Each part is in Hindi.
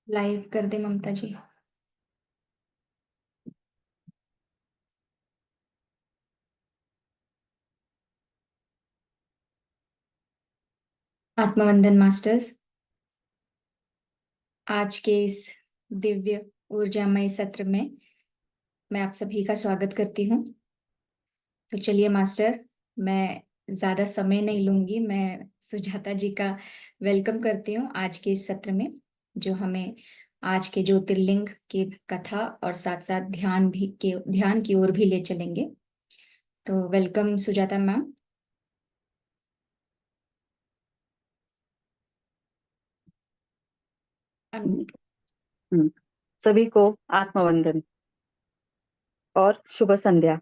लाइव कर दे ममता जी। आत्मवंदन मास्टर्स, आज के इस दिव्य ऊर्जामय सत्र में मैं आप सभी का स्वागत करती हूँ। तो चलिए मास्टर, मैं ज्यादा समय नहीं लूंगी। मैं सुजाता जी का वेलकम करती हूँ आज के इस सत्र में, जो हमें आज के ज्योतिर्लिंग की कथा और साथ साथ ध्यान की ओर भी ले चलेंगे। तो वेलकम सुजाता मैम। सभी को आत्मवंदन और शुभ संध्या।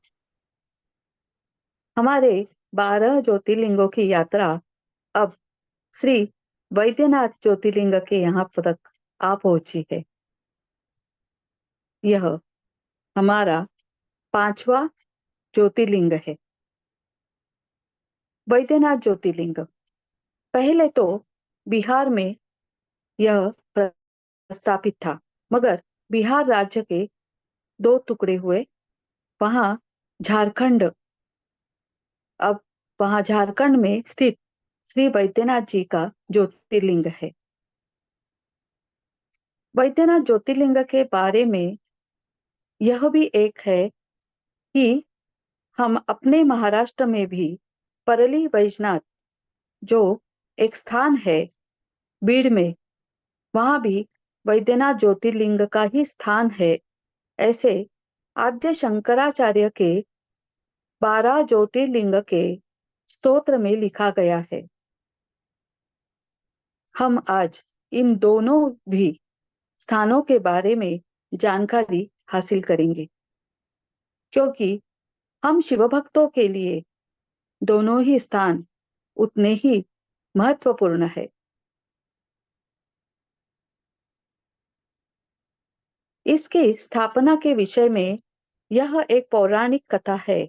हमारे 12 ज्योतिर्लिंगों की यात्रा अब श्री वैद्यनाथ ज्योतिर्लिंग के यहाँ तक आ पहुंची है। यह हमारा 5वां ज्योतिर्लिंग है। वैद्यनाथ ज्योतिर्लिंग पहले तो बिहार में यह प्रस्तापित था, मगर बिहार राज्य के 2 टुकड़े हुए। वहां झारखंड अब वहां झारखंड में स्थित श्री वैद्यनाथ जी का ज्योतिर्लिंग है। वैद्यनाथ ज्योतिर्लिंग के बारे में यह भी एक है कि हम अपने महाराष्ट्र में भी परली वैजनाथ, जो एक स्थान है बीड़ में, वहां भी वैद्यनाथ ज्योतिर्लिंग का ही स्थान है। ऐसे आद्य शंकराचार्य के 12 ज्योतिर्लिंग के स्तोत्र में लिखा गया है। हम आज इन दोनों भी स्थानों के बारे में जानकारी हासिल करेंगे, क्योंकि हम शिव भक्तों के लिए दोनों ही स्थान उतने ही महत्वपूर्ण है। इसकी स्थापना के विषय में यह एक पौराणिक कथा है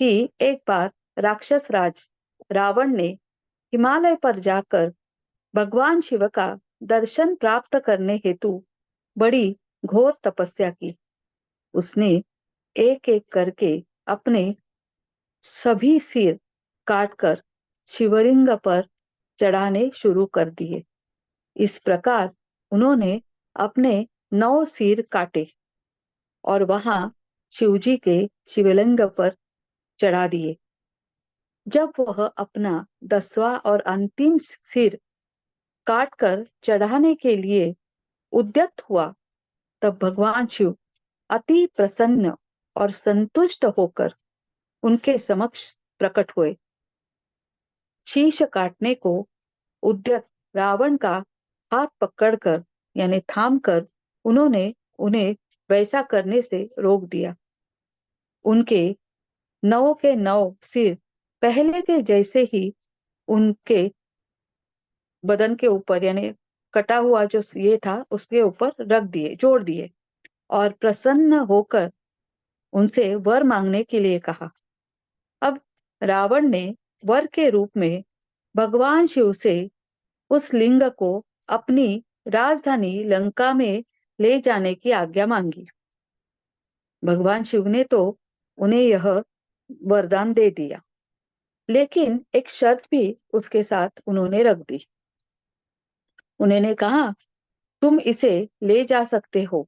कि एक बार राक्षस राज रावण ने हिमालय पर जाकर भगवान शिव का दर्शन प्राप्त करने हेतु बड़ी घोर तपस्या की। उसने एक एक करके अपने सभी सिर काटकर शिवलिंग पर चढ़ाने शुरू कर दिए। इस प्रकार उन्होंने अपने 9 सिर काटे और वहां शिवजी के शिवलिंग पर चढ़ा दिए। जब वह अपना 10वां और अंतिम सिर काटकर चढ़ाने के लिए उद्यत हुआ, तब भगवान शिव अति प्रसन्न और संतुष्ट होकर उनके समक्ष प्रकट हुए। शीश काटने को उद्यत रावण का हाथ पकड़कर यानी थामकर उन्होंने उन्हें वैसा करने से रोक दिया। उनके 9 के 9 सिर पहले के जैसे ही उनके बदन के ऊपर यानी कटा हुआ जो ये था उसके ऊपर रख दिए, जोड़ दिए और प्रसन्न होकर उनसे वर मांगने के लिए कहा। अब रावण ने वर के रूप में भगवान शिव से उस लिंग को अपनी राजधानी लंका में ले जाने की आज्ञा मांगी। भगवान शिव ने तो उन्हें यह वरदान दे दिया, लेकिन एक शर्त भी उसके साथ उन्होंने रख दी। उन्होंने कहा, तुम इसे ले जा सकते हो,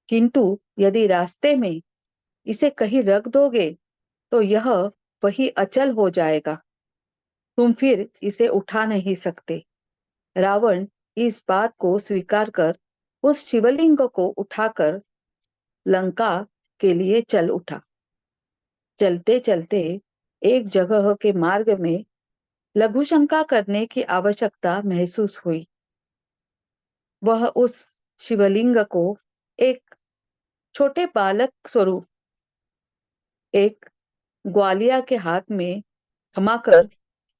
किंतु यदि रास्ते में इसे कहीं रख दोगे तो यह वही अचल हो जाएगा, तुम फिर इसे उठा नहीं सकते। रावण इस बात को स्वीकार कर उस शिवलिंग को उठाकर लंका के लिए चल उठा। चलते चलते एक जगह के मार्ग में लघुशंका करने की आवश्यकता महसूस हुई। वह उस शिवलिंग को एक छोटे बालक स्वरूप एक ग्वालिया के हाथ में थमाकर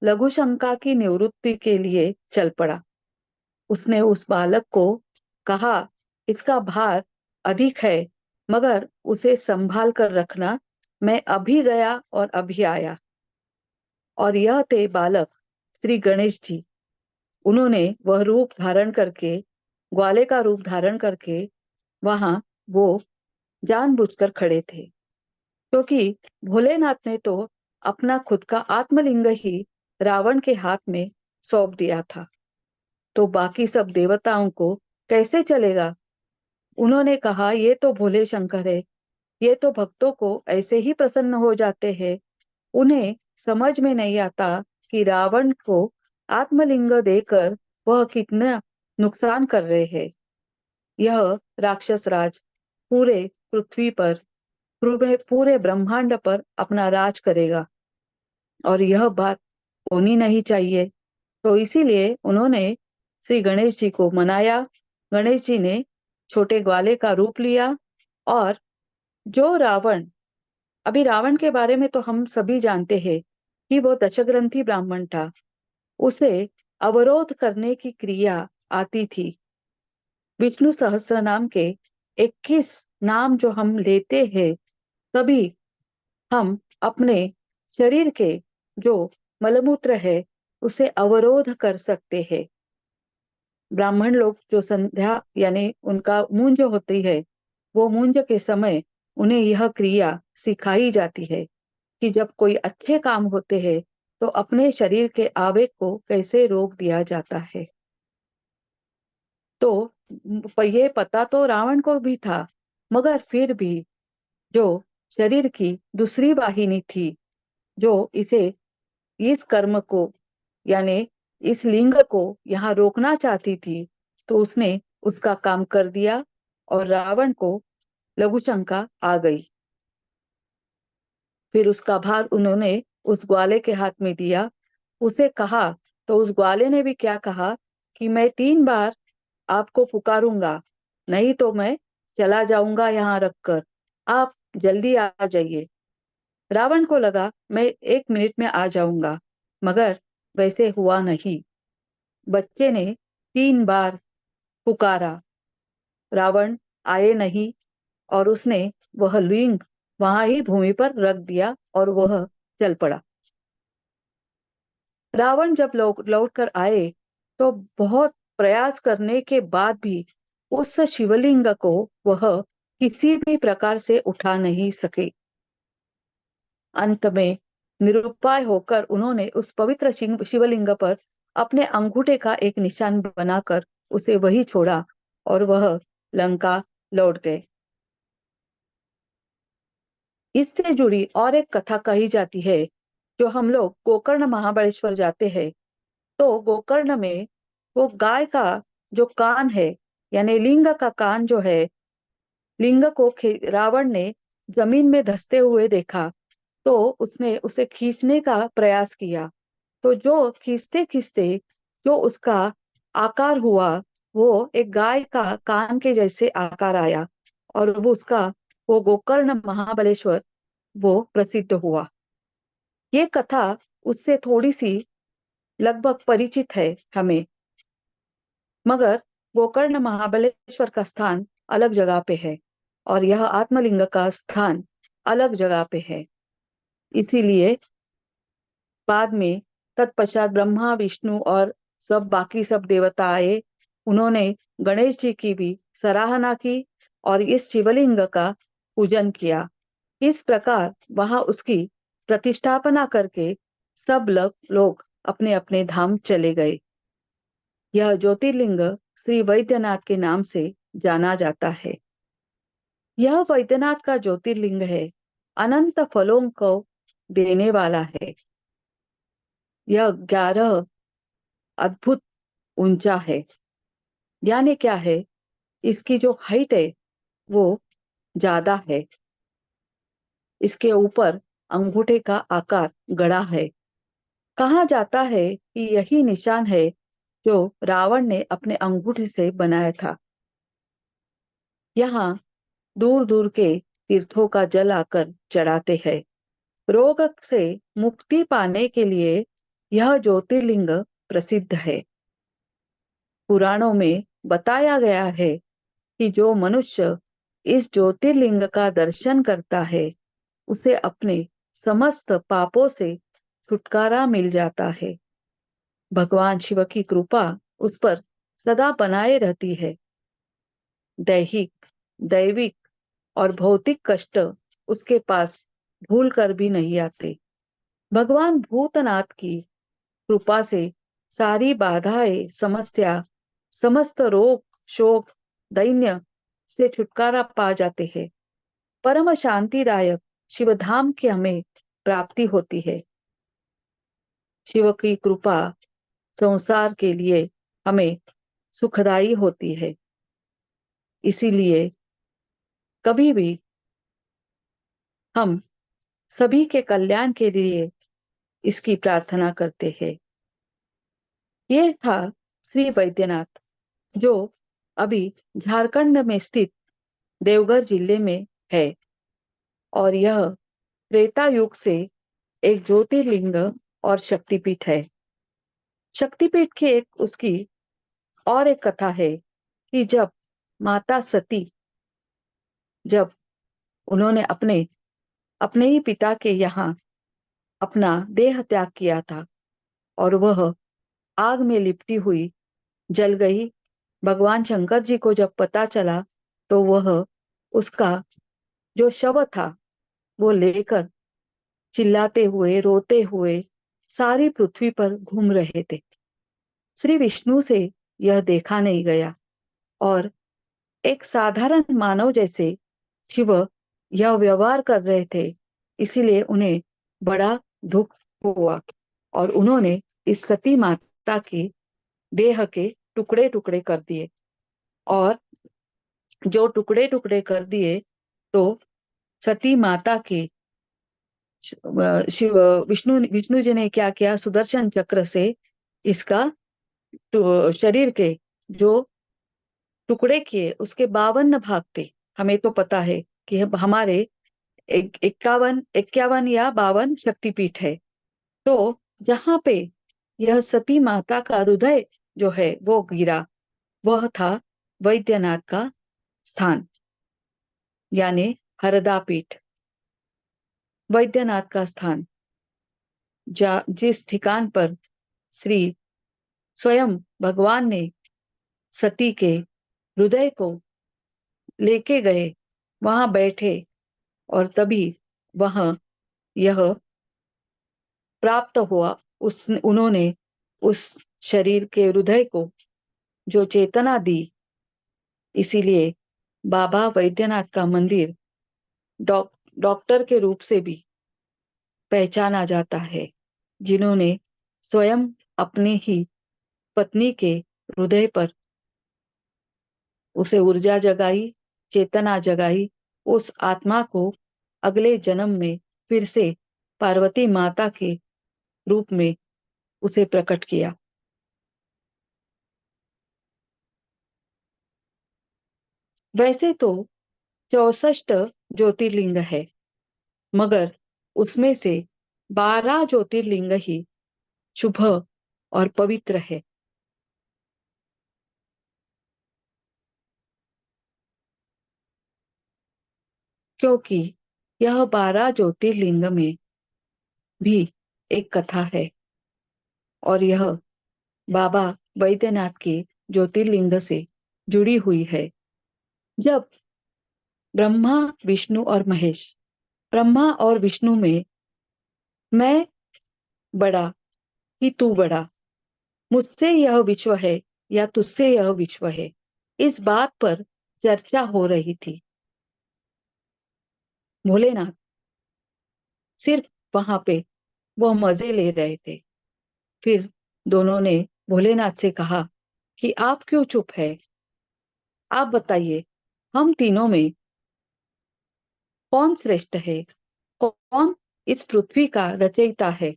लघुशंका की निवृत्ति के लिए चल पड़ा। उसने उस बालक को कहा, इसका भार अधिक है, मगर उसे संभाल कर रखना, मैं अभी गया और अभी आया। और यह थे बालक श्री गणेश जी। उन्होंने वह रूप धारण करके ग्वाले का रूप धारण करके वहां वो जानबूझकर खड़े थे, क्योंकि भोलेनाथ ने तो अपना खुद का आत्मलिंग ही रावण के हाथ में सौंप दिया था। तो बाकी सब देवताओं को कैसे चलेगा? उन्होंने कहा, ये तो भोले शंकर है, ये तो भक्तों को ऐसे ही प्रसन्न हो जाते हैं। उन्हें समझ में नहीं आता कि रावण को आत्मलिंग देकर वह कितना नुकसान कर रहे हैं। यह राक्षस राज पूरे पृथ्वी पर, पूरे ब्रह्मांड पर अपना राज करेगा और यह बात होनी नहीं चाहिए। तो इसीलिए उन्होंने श्री गणेश जी को मनाया। गणेश जी ने छोटे ग्वाले का रूप लिया और जो रावण, अभी रावण के बारे में तो हम सभी जानते हैं कि वो दशग्रंथी ब्राह्मण था। उसे अवरोध करने की क्रिया आती थी। विष्णु सहस्त्र नाम के 21 नाम जो हम लेते हैं, तभी हम अपने शरीर के जो मलमूत्र है उसे अवरोध कर सकते हैं। ब्राह्मण लोग जो संध्या यानी उनका मूंज होती है, वो मूंज के समय उन्हें यह क्रिया सिखाई जाती है कि जब कोई अच्छे काम होते हैं तो अपने शरीर के आवेग को कैसे रोक दिया जाता है। तो ये पता तो रावण को भी था, मगर फिर भी जो शरीर की दूसरी वाहिनी थी, जो इसे, इस कर्म को यानी इस लिंग को यहाँ रोकना चाहती थी, तो उसने उसका काम कर दिया और रावण को लघु शंका आ गई। फिर उसका भार उन्होंने उस ग्वाले के हाथ में दिया, उसे कहा, तो उस ग्वाले ने भी क्या कहा कि मैं 3 बार आपको पुकारूंगा, नहीं तो मैं चला जाऊंगा यहाँ रखकर, आप जल्दी आ जाइए। रावण को लगा मैं 1 मिनट में आ जाऊंगा, मगर वैसे हुआ नहीं। बच्चे ने 3 बार पुकारा, रावण आए नहीं और उसने वह लिंग वहां ही भूमि पर रख दिया और वह चल पड़ा। रावण जब लौट कर आए तो बहुत प्रयास करने के बाद भी उस शिवलिंग को वह किसी भी प्रकार से उठा नहीं सके। अंत में निरुपाय होकर उन्होंने उस पवित्र शिवलिंग पर अपने अंगूठे का एक निशान बनाकर उसे वही छोड़ा और वह लंका लौट गए। इससे जुड़ी और एक कथा कही जाती है। जो हम लोग गोकर्ण महाबलेश्वर जाते हैं, तो गोकर्ण में वो गाय का जो कान है, यानी लिंग का कान जो है, लिंग को रावण ने जमीन में धंसते हुए देखा, तो उसने उसे खींचने का प्रयास किया। तो जो खींचते खींचते जो उसका आकार हुआ, वो एक गाय का कान के जैसे आकार आया और वो उसका, वो गोकर्ण महाबलेश्वर वो प्रसिद्ध हुआ। ये कथा उससे थोड़ी सी लगभग परिचित है हमें, मगर गोकर्ण महाबलेश्वर का स्थान अलग जगह पे है और यह आत्मलिंग का स्थान अलग जगह पे है। इसीलिए बाद में तत्पश्चात ब्रह्मा विष्णु और सब बाकी सब देवता आए, उन्होंने गणेश जी की भी सराहना की और इस शिवलिंग का पूजन किया। इस प्रकार वहां उसकी प्रतिष्ठापना करके सब लोग अपने अपने धाम चले गए। यह ज्योतिर्लिंग श्री वैद्यनाथ के नाम से जाना जाता है। यह वैद्यनाथ का ज्योतिर्लिंग है, अनंत फलों को देने वाला है। यह 11 अद्भुत ऊंचा है। यानी क्या है, इसकी जो हाइट है वो ज्यादा है। इसके ऊपर अंगूठे का आकार गड़ा है। कहा जाता है कि यही निशान है जो रावण ने अपने अंगूठे से बनाया था। यहाँ दूर दूर के तीर्थों का जल आकर चढ़ाते हैं। रोग से मुक्ति पाने के लिए यह ज्योतिर्लिंग प्रसिद्ध है। पुराणों में बताया गया है कि जो मनुष्य इस ज्योतिर्लिंग का दर्शन करता है, उसे अपने समस्त पापों से छुटकारा मिल जाता है। भगवान शिव की कृपा उस पर सदा बनाए रहती है। दैहिक, दैविक और भौतिक कष्ट उसके पास भूल कर भी नहीं आते। भगवान भूतनाथ की कृपा से सारी बाधाएं, समस्या, समस्त रोग, शोक, दैन्य से छुटकारा पा जाते हैं। परम शांतिदायक शिवधाम की हमें प्राप्ति होती है। शिव की कृपा संसार के लिए हमें सुखदाई होती है। इसीलिए कभी भी हम सभी के कल्याण के लिए इसकी प्रार्थना करते हैं। ये था श्री वैद्यनाथ, जो अभी झारखंड में स्थित देवघर जिले में है, और यह त्रेता युग से एक ज्योतिर्लिंग और शक्तिपीठ है। शक्तिपीठ की एक उसकी और एक कथा है कि जब माता सती, जब उन्होंने अपने अपने ही पिता के यहाँ अपना देह त्याग किया था और वह आग में लिपटी हुई जल गई, भगवान शंकर जी को जब पता चला तो वह उसका जो शव था वो लेकर चिल्लाते हुए, रोते हुए सारी पृथ्वी पर घूम रहे थे। श्री विष्णु से यह देखा नहीं गया और एक साधारण मानव जैसे शिव यह व्यवहार कर रहे थे, इसीलिए उन्हें बड़ा दुख हुआ और उन्होंने इस सती माता की देह के टुकड़े टुकड़े कर दिए। और जो टुकड़े टुकड़े कर दिए तो सती माता के शिव विष्णु विष्णु जी ने क्या किया, सुदर्शन चक्र से इसका शरीर के जो टुकड़े किए उसके 52 भाग थे। हमें तो पता है कि हमारे 51 51 या 52 शक्तिपीठ है। तो जहां पे यह सती माता का हृदय जो है वो गिरा, वह था वैद्यनाथ का स्थान, यानी हरदा पीठ, वैद्यनाथ का स्थान, जिस ठिकान पर श्री स्वयं भगवान ने सती के हृदय को लेके गए, वहां बैठे और तभी वहां यह प्राप्त हुआ। उन्होंने उस शरीर के हृदय को जो चेतना दी। इसीलिए बाबा वैद्यनाथ का मंदिर डॉक्टर के रूप से भी पहचाना जाता है, जिन्होंने स्वयं अपनी ही पत्नी के हृदय पर उसे ऊर्जा जगाई, चेतना जगाई, उस आत्मा को अगले जन्म में फिर से पार्वती माता के रूप में उसे प्रकट किया। वैसे तो 64 ज्योतिर्लिंग है, मगर उसमें से 12 ज्योतिर्लिंग ही शुभ और पवित्र है। क्योंकि यह 12 ज्योतिर्लिंग में भी एक कथा है और यह बाबा वैद्यनाथ के ज्योतिर्लिंग से जुड़ी हुई है। जब ब्रह्मा, विष्णु और महेश, ब्रह्मा और विष्णु में मैं बड़ा कि तू बड़ा, मुझसे यह विश्व है या तुझसे यह विश्व है, इस बात पर चर्चा हो रही थी। भोलेनाथ सिर्फ वहां पे वह मजे ले रहे थे। फिर दोनों ने भोलेनाथ से कहा कि आप क्यों चुप है, आप बताइए, हम तीनों में कौन श्रेष्ठ है, कौन इस पृथ्वी का रचयिता है।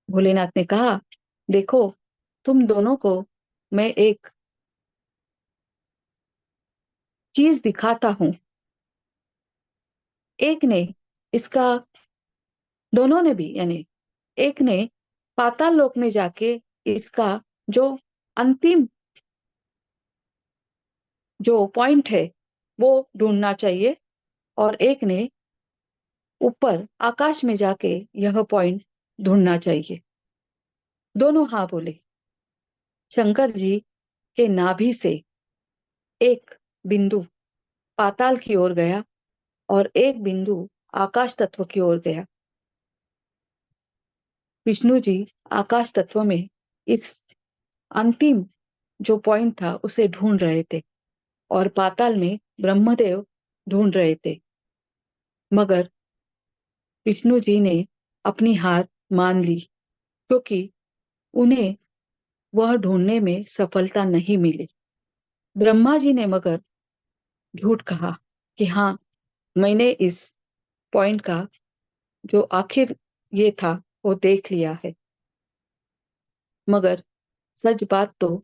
भोलेनाथ ने कहा, देखो, तुम दोनों को मैं एक चीज दिखाता हूं। एक ने इसका, दोनों ने भी, यानी एक ने पाताल लोक में जाके इसका जो अंतिम जो पॉइंट है वो ढूंढना चाहिए, और एक ने ऊपर आकाश में जाके यह पॉइंट ढूंढना चाहिए। दोनों हाँ बोले। शंकर जी के नाभि से एक बिंदु पाताल की ओर गया और एक बिंदु आकाश तत्व की ओर गया। विष्णु जी आकाश तत्व में इस अंतिम जो पॉइंट था उसे ढूंढ रहे थे और पाताल में ब्रह्मदेव ढूंढ रहे थे, मगर विष्णु जी ने अपनी हार मान ली क्योंकि उन्हें वह ढूंढने में सफलता नहीं मिली। ब्रह्मा जी ने मगर झूठ कहा कि हाँ, मैंने इस पॉइंट का जो आखिर ये था वो देख लिया है। मगर सच बात तो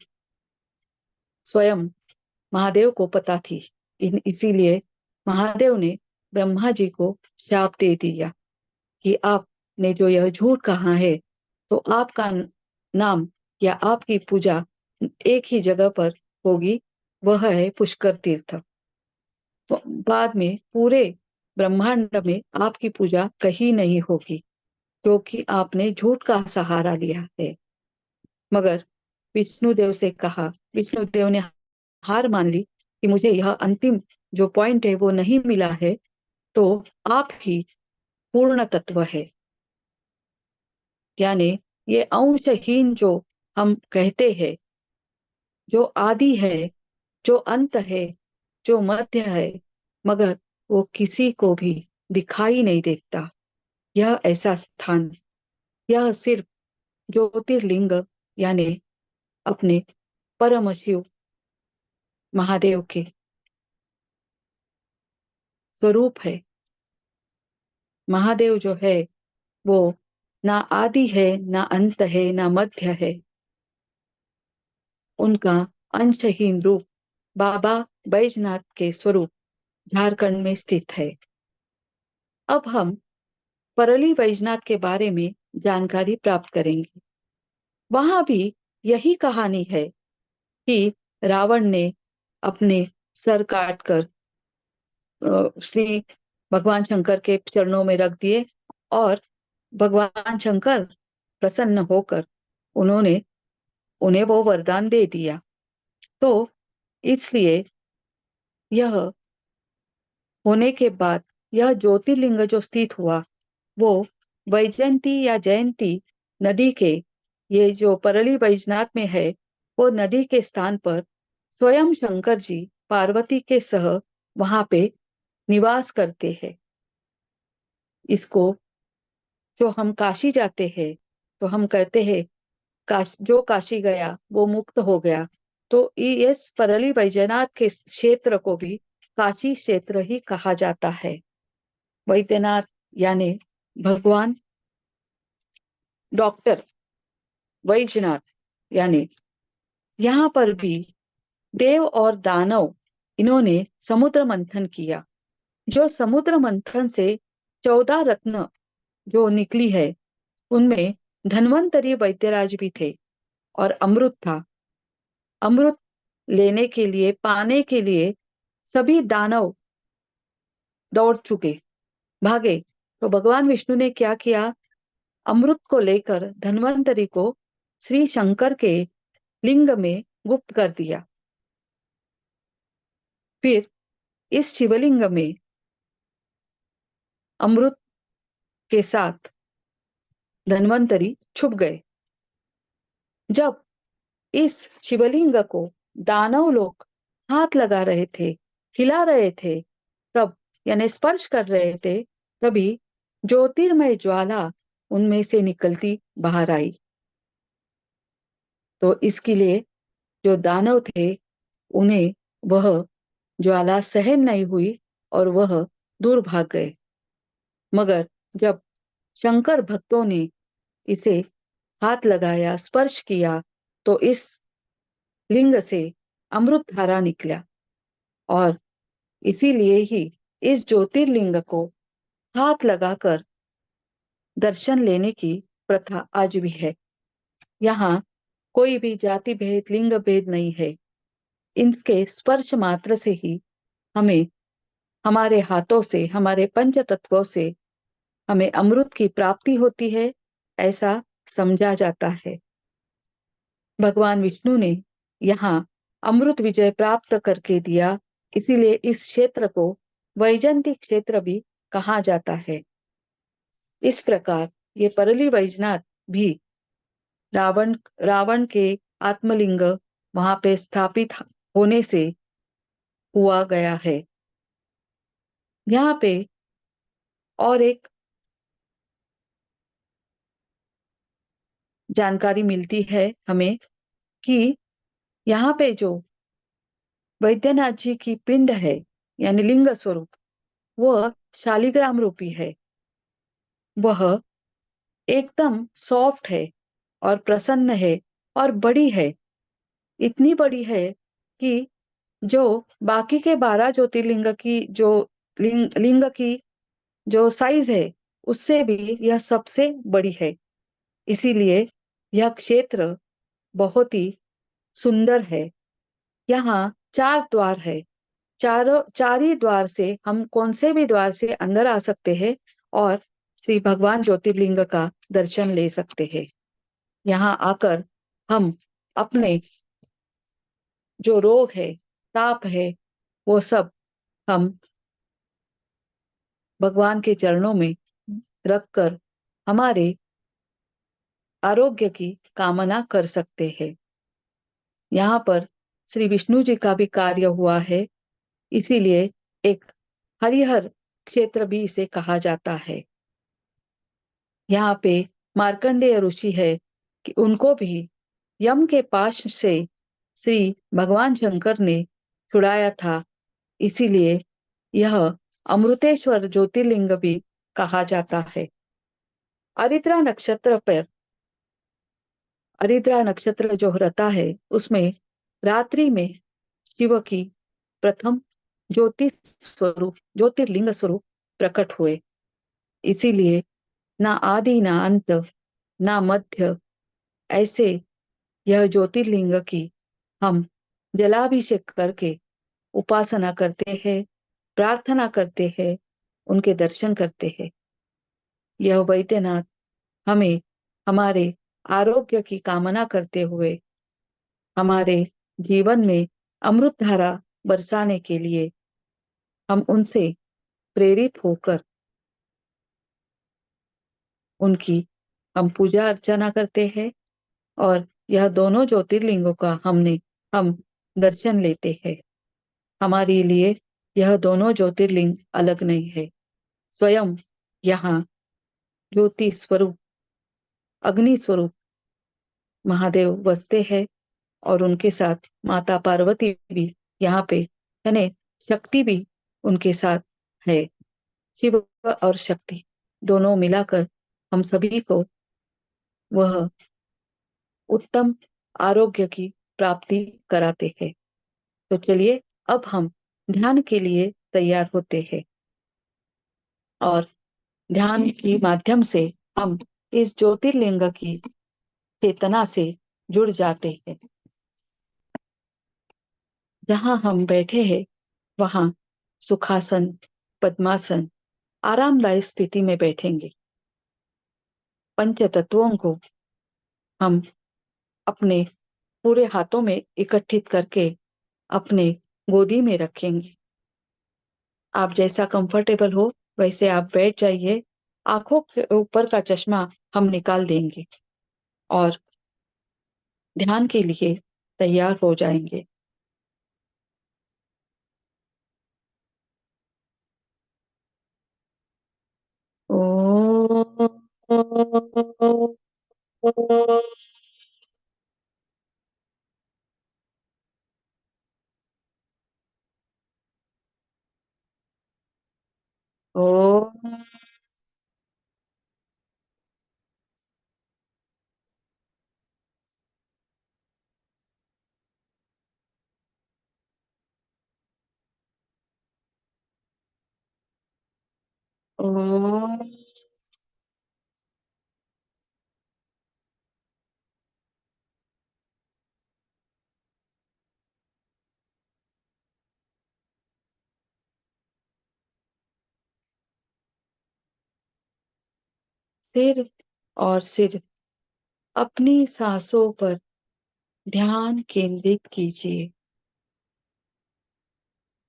स्वयं महादेव को पता थी। इसीलिए महादेव ने ब्रह्मा जी को शाप दे दिया कि आपने जो यह झूठ कहा है तो आपका नाम या आपकी पूजा एक ही जगह पर होगी, वह है पुष्कर तीर्थ। बाद में पूरे ब्रह्मांड में आपकी पूजा कहीं नहीं होगी क्योंकि आपने झूठ का सहारा लिया है। मगर विष्णुदेव से कहा, विष्णुदेव ने हार मान ली कि मुझे यह अंतिम जो पॉइंट है वो नहीं मिला है, तो आप ही पूर्ण तत्व है। यानी ये अंशहीन जो हम कहते हैं, जो आदि है, जो अंत है, जो मध्य है, मगर वो किसी को भी दिखाई नहीं देता। यह ऐसा स्थान, यह सिर्फ ज्योतिर्लिंग यानी अपने परम शिव महादेव के स्वरूप है। महादेव जो है वो ना आदि है, ना अंत है, ना मध्य है। उनका अंशहीन रूप बाबा बैजनाथ के स्वरूप झारखंड में स्थित है। अब हम परली बैजनाथ के बारे में जानकारी प्राप्त करेंगे। वहां भी यही कहानी है कि रावण ने अपने सर काटकर श्री भगवान शंकर के चरणों में रख दिए और भगवान शंकर प्रसन्न होकर उन्होंने उन्हें वो वरदान दे दिया। तो इसलिए यह होने के बाद यह ज्योतिर्लिंग जो स्थित हुआ वो वैजयंती या जयंती नदी के, ये जो परली बैजनाथ में है, वो नदी के स्थान पर स्वयं शंकर जी पार्वती के सह वहां पे निवास करते हैं। इसको जो हम काशी जाते हैं तो हम कहते हैं जो काशी गया वो मुक्त हो गया। तो इस परली बैजनाथ के क्षेत्र को भी काशी क्षेत्र ही कहा जाता है। वैद्यनाथ यानी भगवान डॉक्टर वैजनाथ, यानी यहाँ पर भी देव और दानव इन्होंने समुद्र मंथन किया। जो समुद्र मंथन से 14 रत्न जो निकली है उनमें धन्वंतरी वैद्यराज भी थे और अमृत था। अमृत लेने के लिए, पाने के लिए सभी दानव दौड़ चुके, भागे। तो भगवान विष्णु ने क्या किया, अमृत को लेकर धन्वंतरी को श्री शंकर के लिंग में गुप्त कर दिया। फिर इस शिवलिंग में अमृत के साथ धन्वंतरी छुप गए। जब इस शिवलिंग को दानव लोग हाथ लगा रहे थे, हिला रहे थे, तब यानी स्पर्श कर रहे थे, तभी ज्योतिर्मय ज्वाला उनमें से निकलती बाहर आई। तो इसके लिए जो दानव थे उन्हें वह ज्वाला सहन नहीं हुई और वह दूर भाग गए। मगर जब शंकर भक्तों ने इसे हाथ लगाया, स्पर्श किया, तो इस लिंग से अमृत धारा निकला और इसीलिए ही इस ज्योतिर्लिंग को हाथ लगाकर दर्शन लेने की प्रथा आज भी है। यहाँ कोई भी जाति भेद, लिंग भेद नहीं है। इनके स्पर्श मात्र से ही हमें, हमारे हाथों से, हमारे पंच तत्वों से हमें अमृत की प्राप्ति होती है, ऐसा समझा जाता है। भगवान विष्णु ने यहाँ अमृत विजय प्राप्त करके दिया, इसीलिए इस क्षेत्र को वैजयंती क्षेत्र भी कहा जाता है। इस प्रकार ये परली वैजनाथ भी रावण रावण के आत्मलिंग वहां पे स्थापित होने से हुआ गया है। यहाँ पे और एक जानकारी मिलती है हमें कि यहाँ पे जो वैद्यनाथ जी की पिंड है यानी लिंग स्वरूप, वह शालिग्राम रूपी है। वह एकदम सॉफ्ट है और प्रसन्न है और बड़ी है। इतनी बड़ी है कि जो बाकी के 12 ज्योतिर्लिंग की जो लिंग की जो साइज है, उससे भी यह सबसे बड़ी है। इसीलिए यह क्षेत्र बहुत ही सुंदर है। यहाँ 4 द्वार है। चार ही द्वार से हम कौन से भी द्वार से अंदर आ सकते हैं और श्री भगवान ज्योतिर्लिंग का दर्शन ले सकते हैं। यहाँ आकर हम अपने जो रोग है, ताप है, वो सब हम भगवान के चरणों में रखकर हमारे आरोग्य की कामना कर सकते हैं। यहाँ पर श्री विष्णु जी का भी कार्य हुआ है, इसीलिए एक हरिहर क्षेत्र भी इसे कहा जाता है। यहाँ पे मार्कंडेय ऋषि है कि उनको भी यम के पाश से श्री भगवान शंकर ने छुड़ाया था, इसीलिए यह अमृतेश्वर ज्योतिर्लिंग भी कहा जाता है। आरिद्रा नक्षत्र पर आरिद्रा नक्षत्र जो रहता है, उसमें रात्रि में शिव की प्रथम ज्योतिर्लिंग स्वरूप प्रकट हुए। इसीलिए ना आदि ना अंत ना मध्य, ऐसे यह ज्योतिर्लिंग की हम जलाभिषेक करके उपासना करते हैं, प्रार्थना करते हैं, उनके दर्शन करते हैं। यह वैद्यनाथ हमें हमारे आरोग्य की कामना करते हुए हमारे जीवन में अमृत धारा बरसाने के लिए हम उनसे प्रेरित होकर उनकी हम पूजा अर्चना करते हैं और यह दोनों ज्योतिर्लिंगों का हम दर्शन लेते हैं। हमारे लिए यह दोनों ज्योतिर्लिंग अलग नहीं है। स्वयं यहाँ ज्योति स्वरूप, अग्नि स्वरूप महादेव बसते हैं और उनके साथ माता पार्वती भी यहाँ पे, यानी शक्ति भी उनके साथ है। शिव और शक्ति दोनों मिलाकर हम सभी को वह उत्तम आरोग्य की प्राप्ति कराते हैं। तो चलिए अब हम ध्यान के लिए तैयार होते हैं और ध्यान के माध्यम से हम इस ज्योतिर्लिंग की चेतना से जुड़ जाते हैं। जहाँ हम बैठे हैं वहाँ सुखासन, पद्मासन, आरामदायक स्थिति में बैठेंगे। पंच तत्वों को हम अपने पूरे हाथों में इकट्ठित करके अपने गोदी में रखेंगे। आप जैसा कंफर्टेबल हो वैसे आप बैठ जाइए। आंखों के ऊपर का चश्मा हम निकाल देंगे और ध्यान के लिए तैयार हो जाएंगे। ओम। ओम। सिर और सिर अपनी सांसों पर ध्यान केंद्रित कीजिए।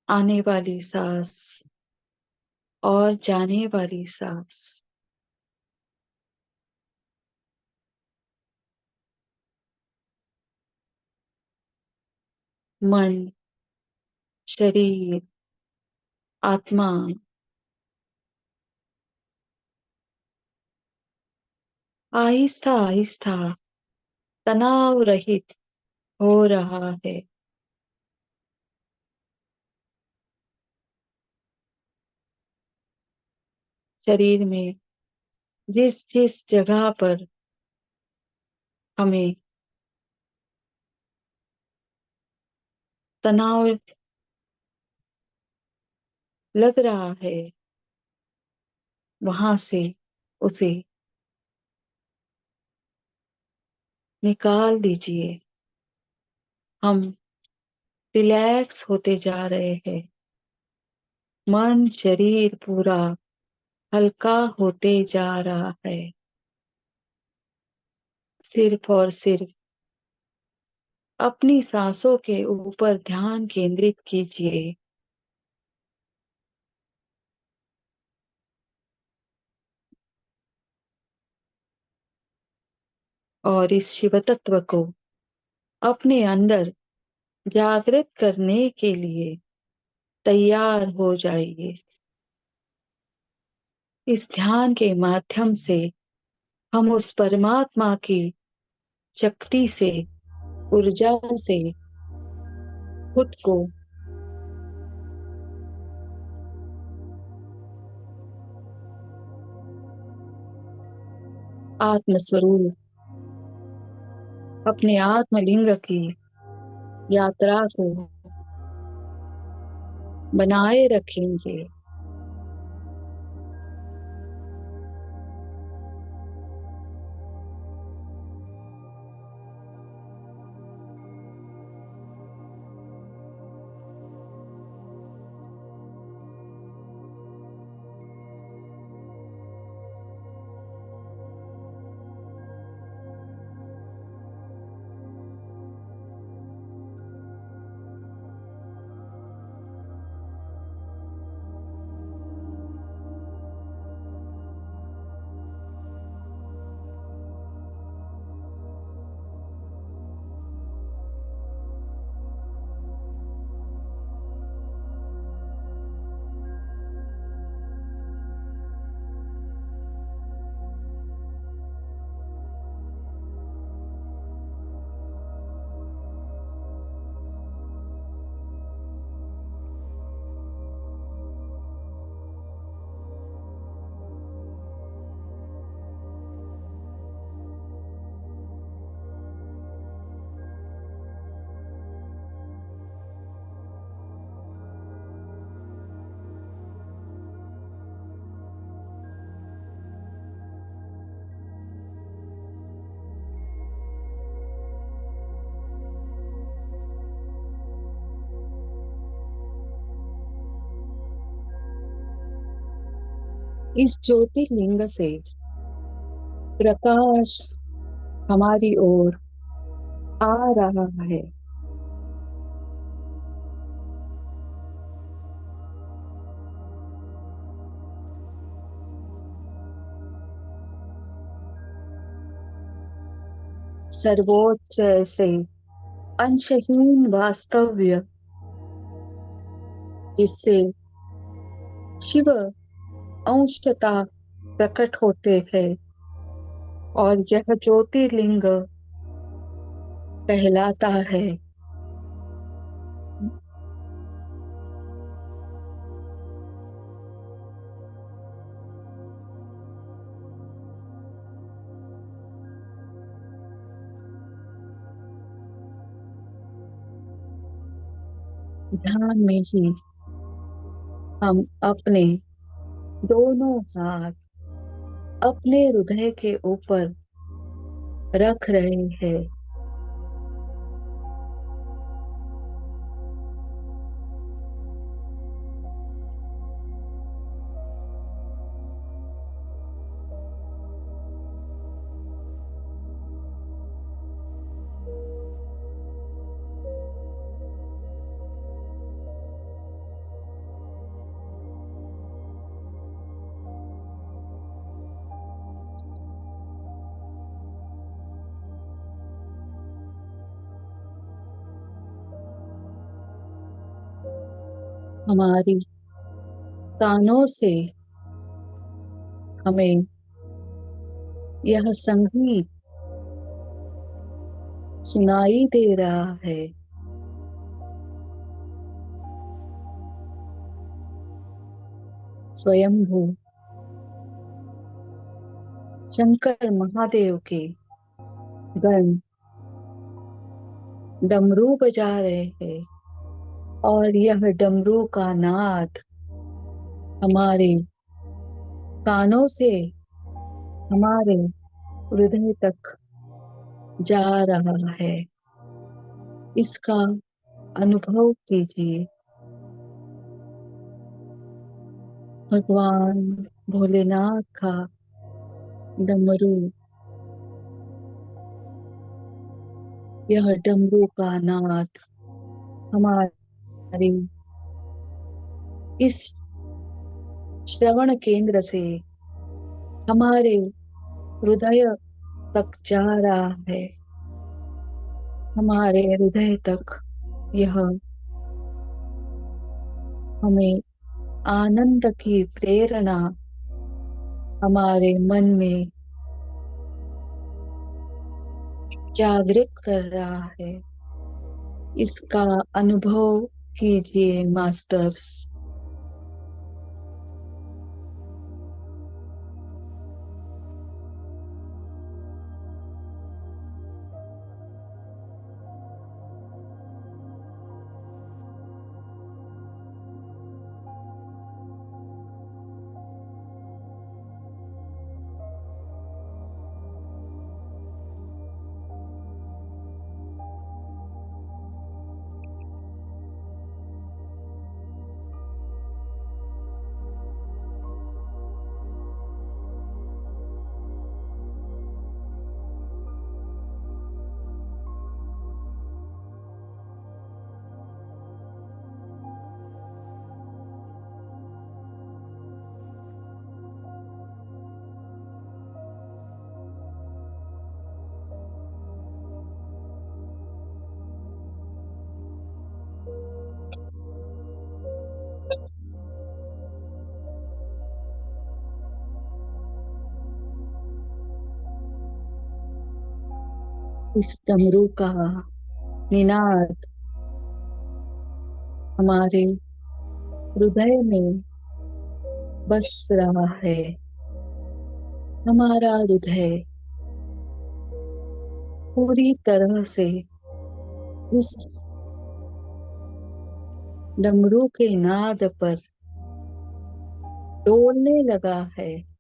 आने वाली सांस और जाने वाली सांस। मन, शरीर, आत्मा आहिस्ता आहिस्ता तनाव रहित हो रहा है। शरीर में जिस जिस जगह पर हमें तनाव लग रहा है, वहां से उसे निकाल दीजिए। हम रिलैक्स होते जा रहे हैं। मन शरीर पूरा हल्का होते जा रहा है। सिर्फ और सिर्फ अपनी सांसों के ऊपर ध्यान केंद्रित कीजिए। और इस शिव तत्व को अपने अंदर जागृत करने के लिए तैयार हो जाइए। इस ध्यान के माध्यम से हम उस परमात्मा की शक्ति से, ऊर्जा से खुद को आत्म स्वरूप, अपने आत्मलिंग की यात्रा को बनाए रखेंगे। इस ज्योतिर्लिंग से प्रकाश हमारी ओर आ रहा है। सर्वोच्च से अंशहीन वास्तव्य, जिससे शिव अंशतः प्रकट होते हैं, और यह ज्योतिर्लिंग कहलाता है। ध्यान में ही हम अपने दोनों हाथ अपने हृदय के ऊपर रख रहे हैं। हमारी कानों से हमें यह संगीत सुनाई दे रहा है। स्वयंभू शंकर महादेव के गण डमरू बजा रहे हैं और यह डमरू का नाद हमारे कानों से हमारे हृदय तक जा रहा है। इसका अनुभव कीजिए। भगवान भोलेनाथ का डमरू, यह डमरू का नाद हमारे इस श्रवण केंद्र से हमारे हृदय तक जा रहा है। हमारे हृदय तक यह हमें आनंद की प्रेरणा हमारे मन में जागृत कर रहा है। इसका अनुभव कीजिए मास्टर्स। इस डमरू का निनाद हमारे हृदय में बस रहा है। हमारा हृदय पूरी तरह से इस डमरू के नाद पर डोलने लगा है।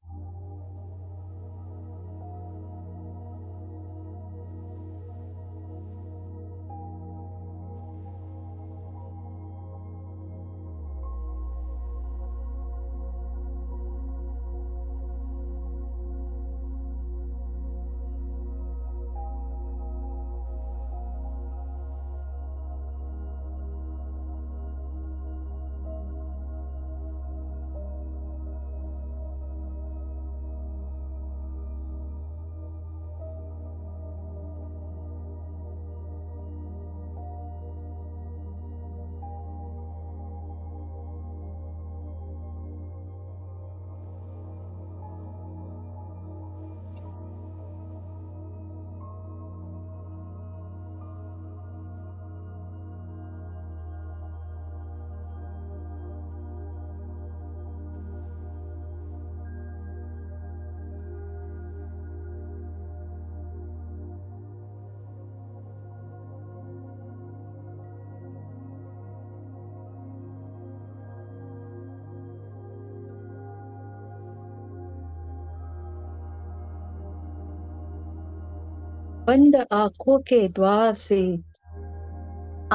बंद आंखों के द्वार से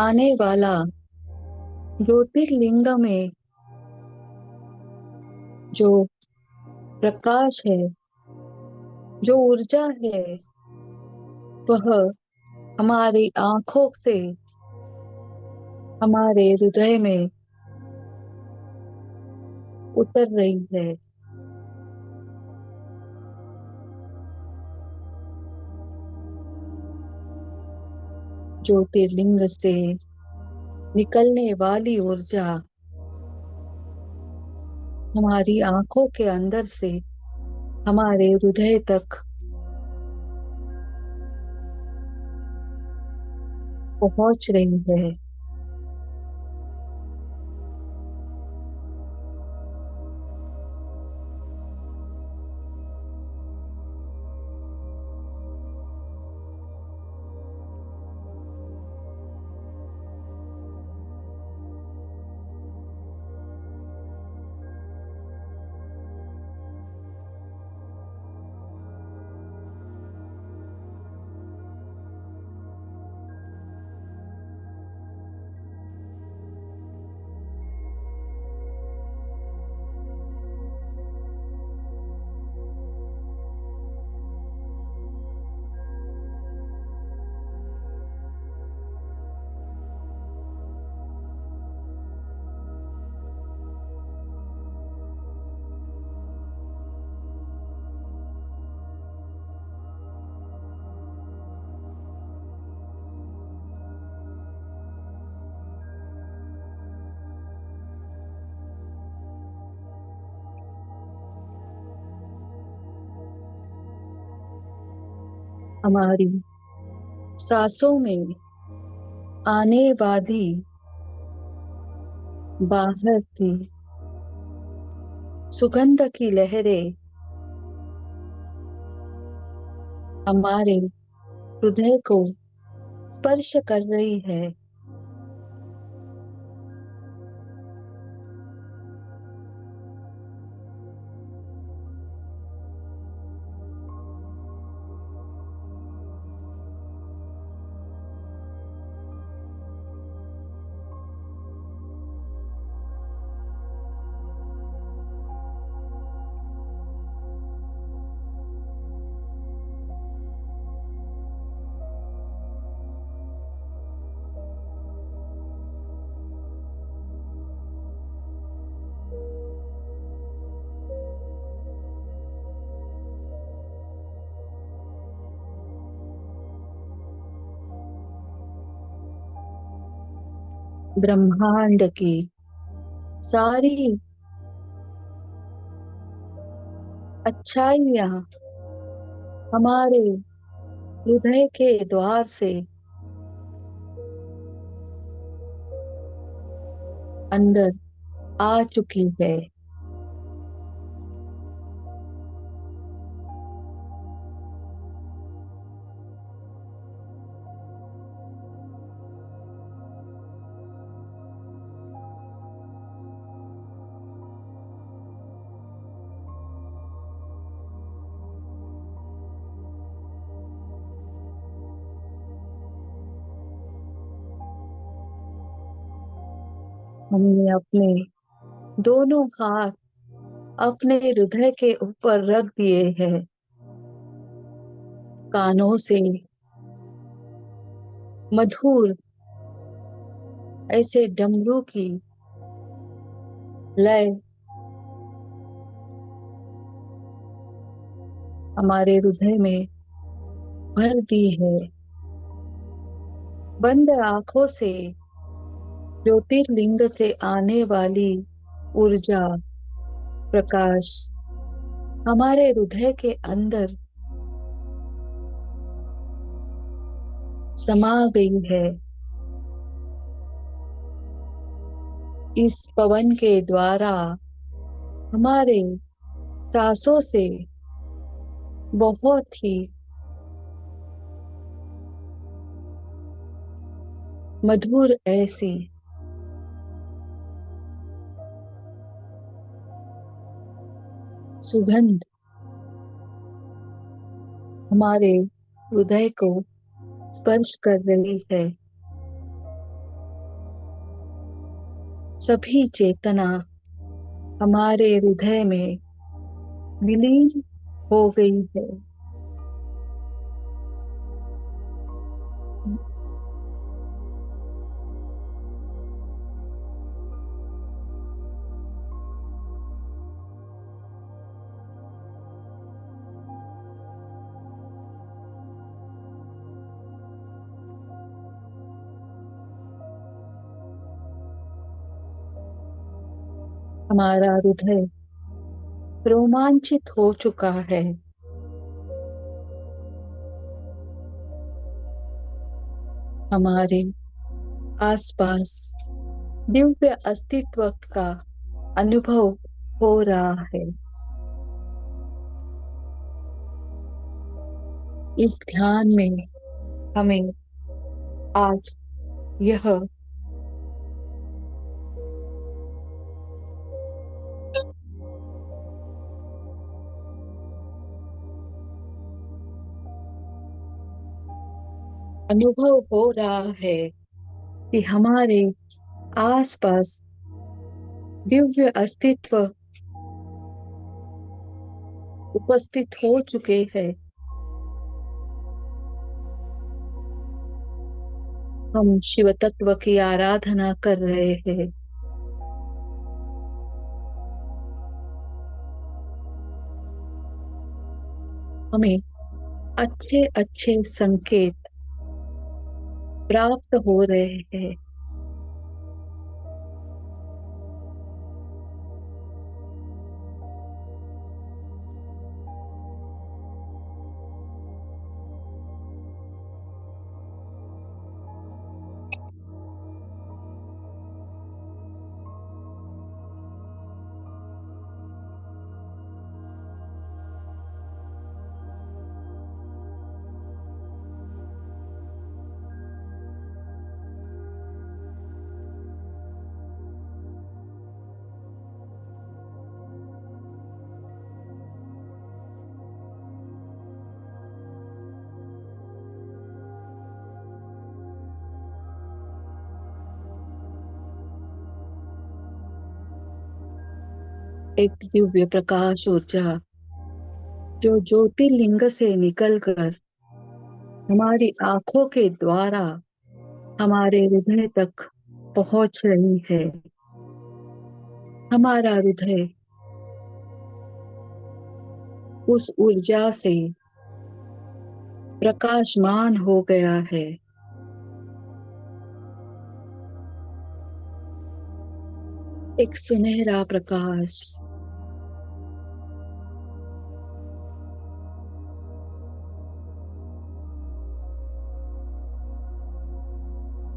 आने वाला ज्योतिर्लिंग में जो प्रकाश है, जो ऊर्जा है, वह हमारी आंखों से हमारे हृदय में उतर रही है। ज्योतिर्लिंग से निकलने वाली ऊर्जा हमारी आंखों के अंदर से हमारे हृदय तक पहुंच रही है। हमारी सांसों में आने वाली बाहर की सुगंध की लहरें हमारे हृदय को स्पर्श कर रही है। ब्रह्मांड की सारी अच्छाइयाँ हमारे हृदय के द्वार से अंदर आ चुकी है। हमने अपने दोनों हाथ अपने हृदय के ऊपर रख दिए हैं। कानों से मधुर ऐसे डमरू की लय हमारे हृदय में भर दी है। बंद आंखों से ज्योतिर्लिंग से आने वाली ऊर्जा, प्रकाश हमारे हृदय के अंदर समा गई है। इस पवन के द्वारा हमारे सांसों से बहुत ही मधुर ऐसी सुगंध हमारे हृदय को स्पर्श कर रही है। सभी चेतना हमारे हृदय में विलीन हो गई है। हमारा हृदय रोमांचित हो चुका है। हमारे आसपास दिव्य अस्तित्व का अनुभव हो रहा है। इस ध्यान में हमें आज यह अनुभव हो रहा है कि हमारे आसपास दिव्य अस्तित्व उपस्थित हो चुके हैं। हम शिव तत्व की आराधना कर रहे हैं। हमें अच्छे अच्छे संकेत प्राप्त हो रहे हैं। एक दिव्य प्रकाश ऊर्जा जो ज्योतिर्लिंग से निकलकर हमारी आंखों के द्वारा हमारे हृदय तक पहुंच रही है। हमारा हृदय उस ऊर्जा से प्रकाशमान हो गया है। एक सुनहरा प्रकाश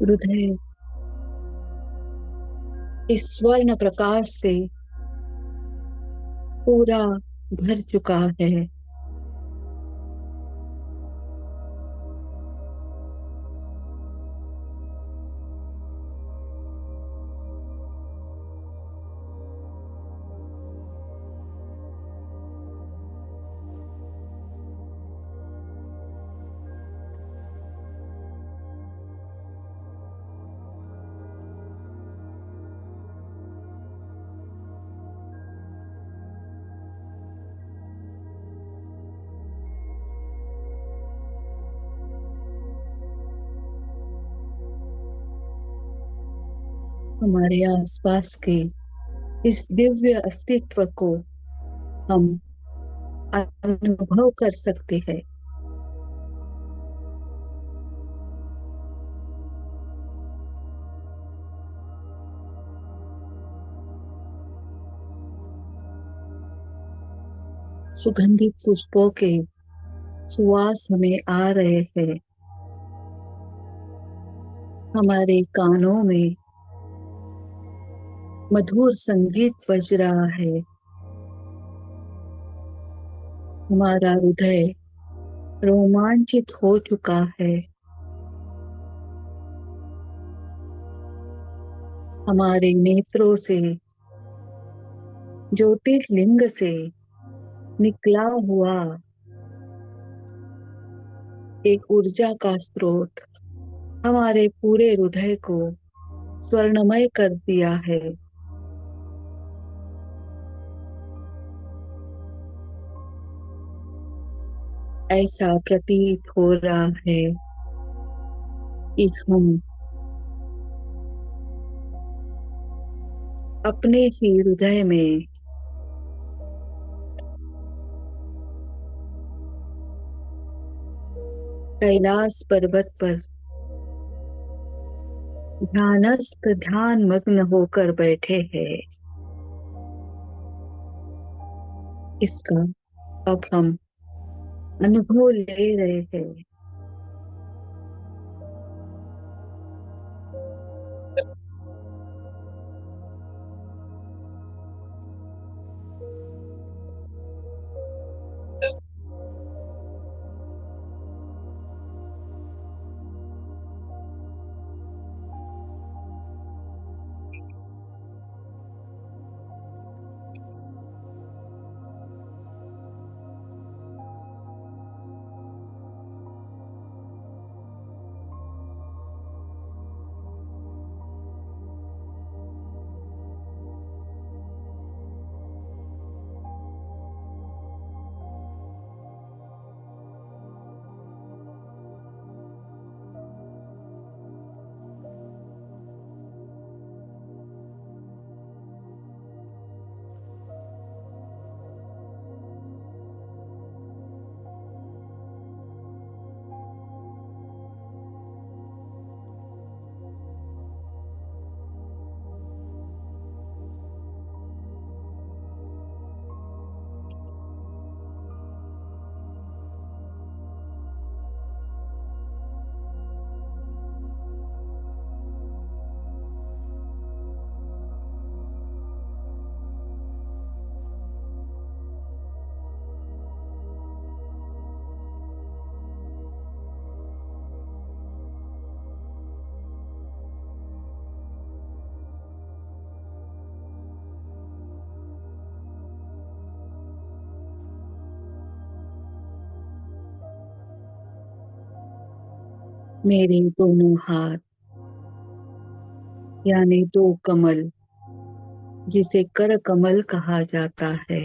हृदय इस स्वर्ण प्रकाश से पूरा भर चुका है। हमारे आसपास के इस दिव्य अस्तित्व को हम अनुभव कर सकते हैं। सुगंधित पुष्पों के सुवास हमें आ रहे हैं। हमारे कानों में मधुर संगीत बज रहा है। हमारा हृदय रोमांचित हो चुका है। हमारे नेत्रों से ज्योतिर्लिंग से निकला हुआ एक ऊर्जा का स्रोत हमारे पूरे हृदय को स्वर्णमय कर दिया है। ऐसा प्रतीत हो रहा है कि हम अपने ही हृदय में कैलाश पर्वत पर ध्यानस्थ ध्यान मग्न होकर बैठे हैं। इसका अब हम अनुभव ले रहे हैं। मेरे दोनों हाथ यानी दो कमल, जिसे कर कमल कहा जाता है,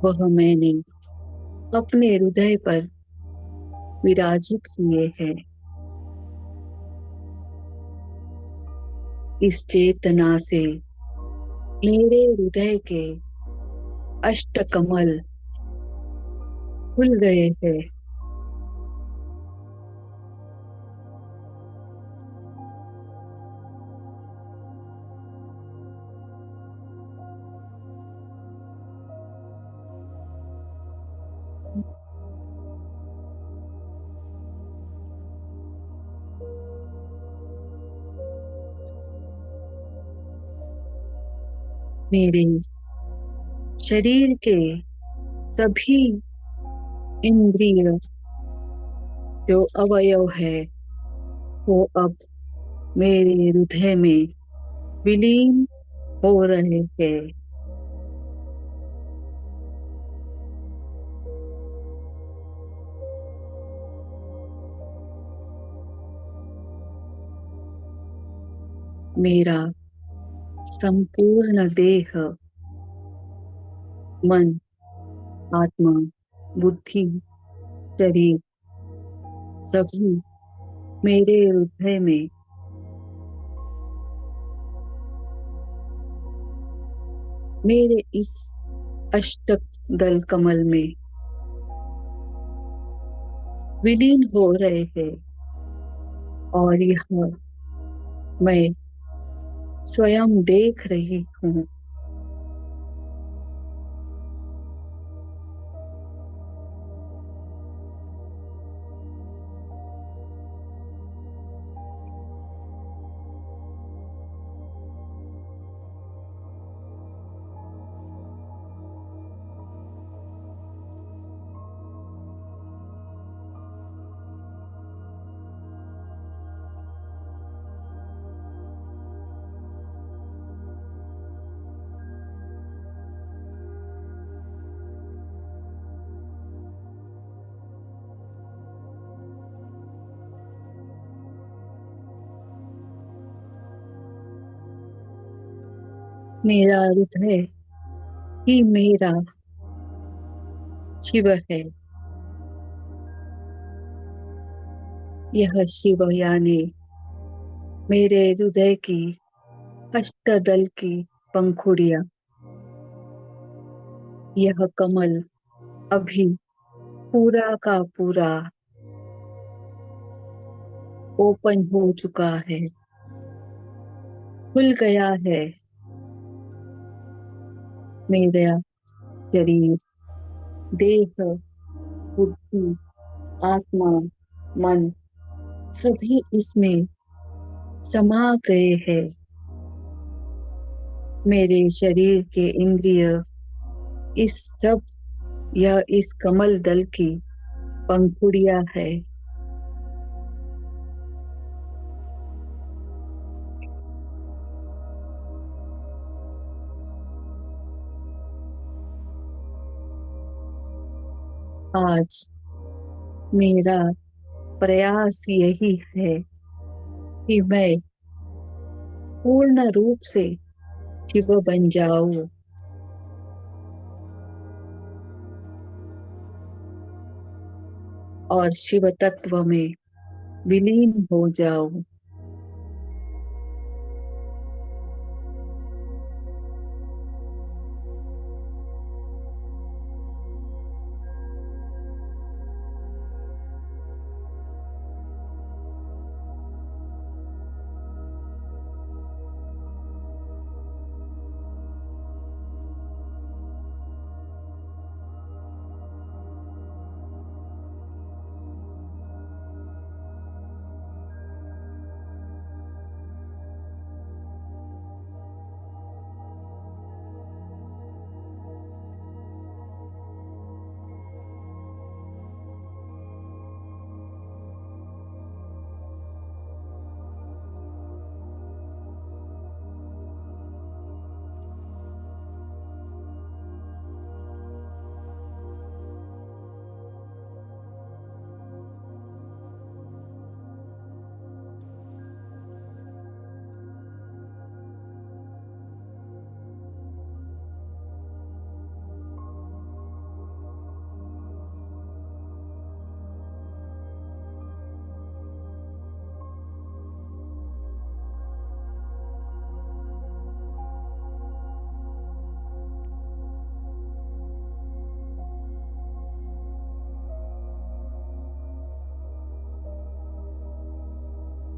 वह मैंने अपने हृदय पर विराजित किए हैं। इस चेतना से मेरे हृदय के अष्ट कमल खुल गए हैं। मेरे शरीर के सभी इंद्रिय जो अवयव है, वो अब मेरे हृदय में विलीन हो रहे हैं। मेरा संपूर्ण देह, मन, आत्मा, बुद्धि, शरीर सभी मेरे हृदय में मेरे इस अष्टक दल कमल में विलीन हो रहे हैं। और यह मैं स्वयं देख रही हूँ। मेरा हृदय ही मेरा शिव है। यह शिव यानी मेरे हृदय की अष्टदल की पंखुड़ियां, यह कमल अभी पूरा का पूरा ओपन हो चुका है, खुल गया है। मेरा शरीर, देह, बुद्धि, आत्मा, मन सभी इसमें समा गए हैं। मेरे शरीर के इंद्रिय इस सब यह इस कमल दल की पंखुड़ियां है। आज मेरा प्रयास यही है कि मैं पूर्ण रूप से शिव बन जाऊं और शिव तत्व में विलीन हो जाऊं।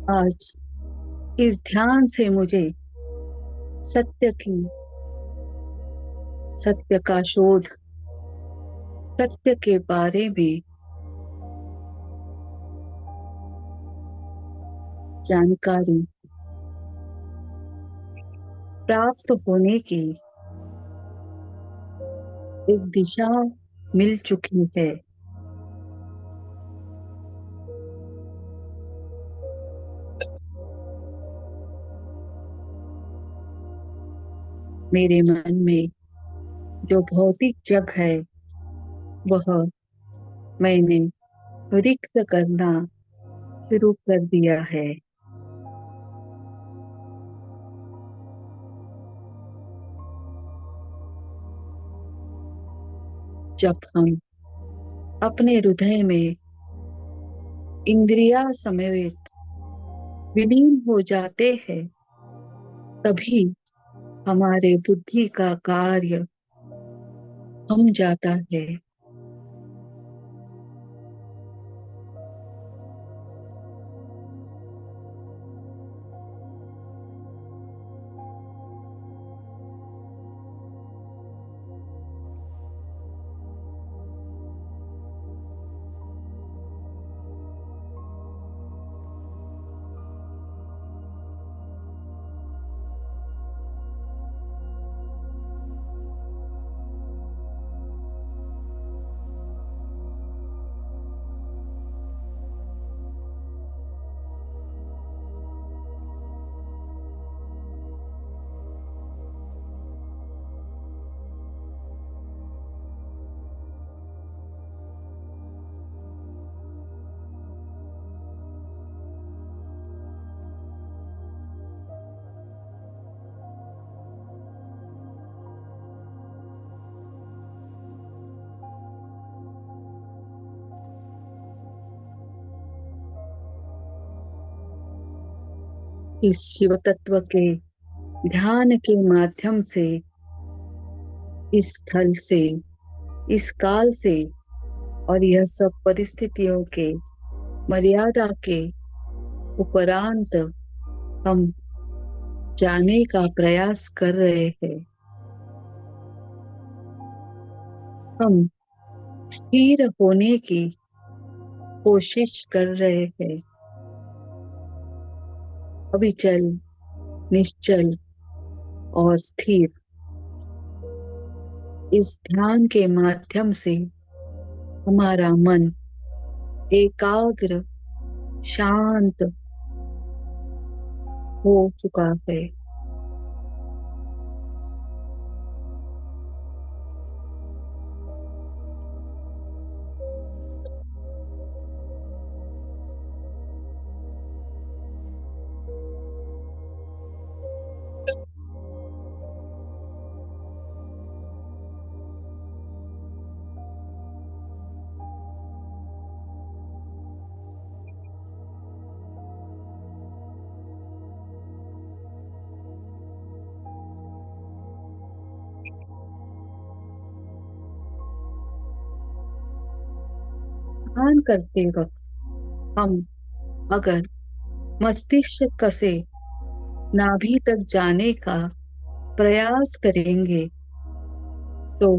आज इस ध्यान से मुझे सत्य की सत्य का शोध, सत्य के बारे में जानकारी प्राप्त होने की एक दिशा मिल चुकी है। मेरे मन में जो भौतिक जग है वह मैंने रिक्त करना शुरू कर दिया है। जब हम अपने हृदय में इंद्रिया समेत विलीन हो जाते हैं तभी हमारे बुद्धि का कार्य थम जाता है। इस शिव तत्व के ध्यान के माध्यम से इस स्थल से, इस काल से और यह सब परिस्थितियों के मर्यादा के उपरांत हम जाने का प्रयास कर रहे हैं। हम स्थिर होने की कोशिश कर रहे हैं। अविचल, निश्चल और स्थिर। इस ध्यान के माध्यम से हमारा मन एकाग्र, शांत हो चुका है। ध्यान करते वक्त हम अगर मस्तिष्क से नाभि तक जाने का प्रयास करेंगे तो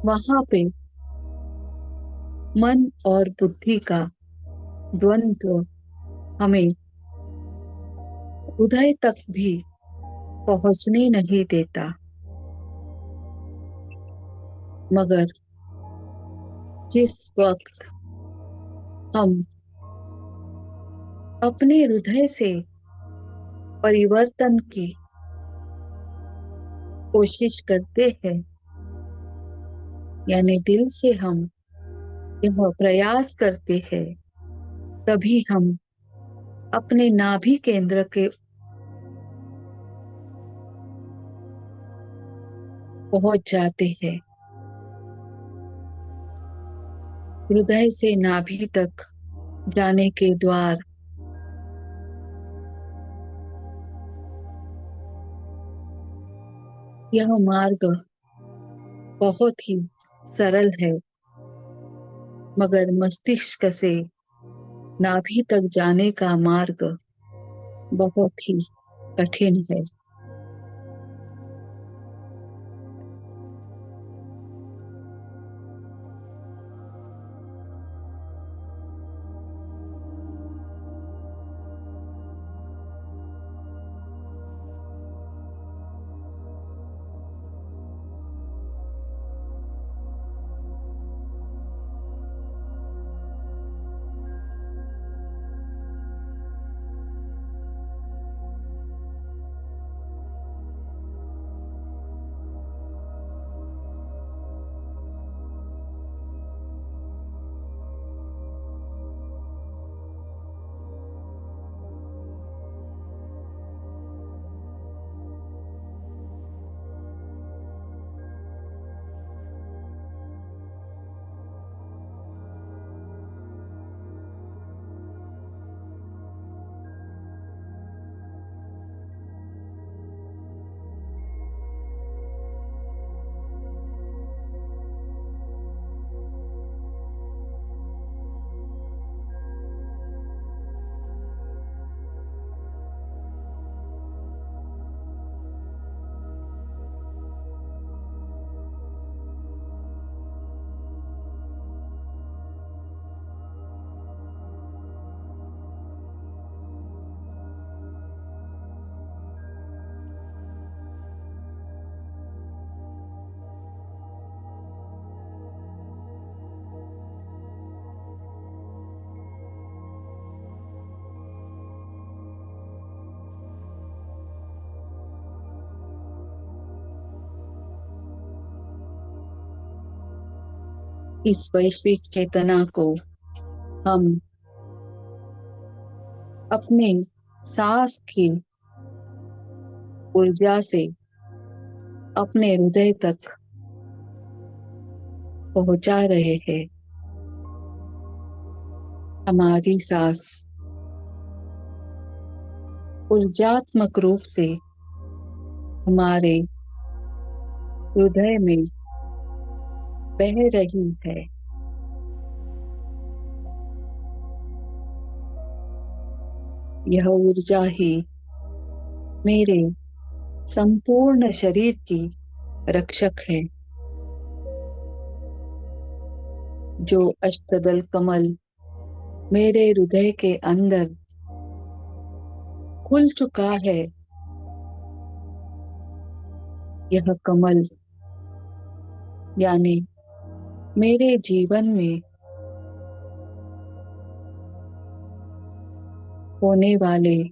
वहां पे मन और बुद्धि का द्वंद्व हमें हृदय तक भी पहुंचने नहीं देता। मगर जिस वक्त हम अपने हृदय से परिवर्तन की कोशिश करते हैं, यानी दिल से हम यह प्रयास करते हैं, तभी हम अपने नाभि केंद्र के पहुंच जाते हैं। हृदय से नाभि तक जाने के द्वार यह मार्ग बहुत ही सरल है, मगर मस्तिष्क से नाभि तक जाने का मार्ग बहुत ही कठिन है। इस वैश्विक चेतना को हम अपने सांस की ऊर्जा से अपने हृदय तक पहुंचा रहे हैं। हमारी सांस ऊर्जात्मक रूप से हमारे हृदय में बह रही है। यह ऊर्जा ही मेरे संपूर्ण शरीर की रक्षक है। जो अष्टदल कमल मेरे हृदय के अंदर खुल चुका है, यह कमल यानी मेरे जीवन में होने वाले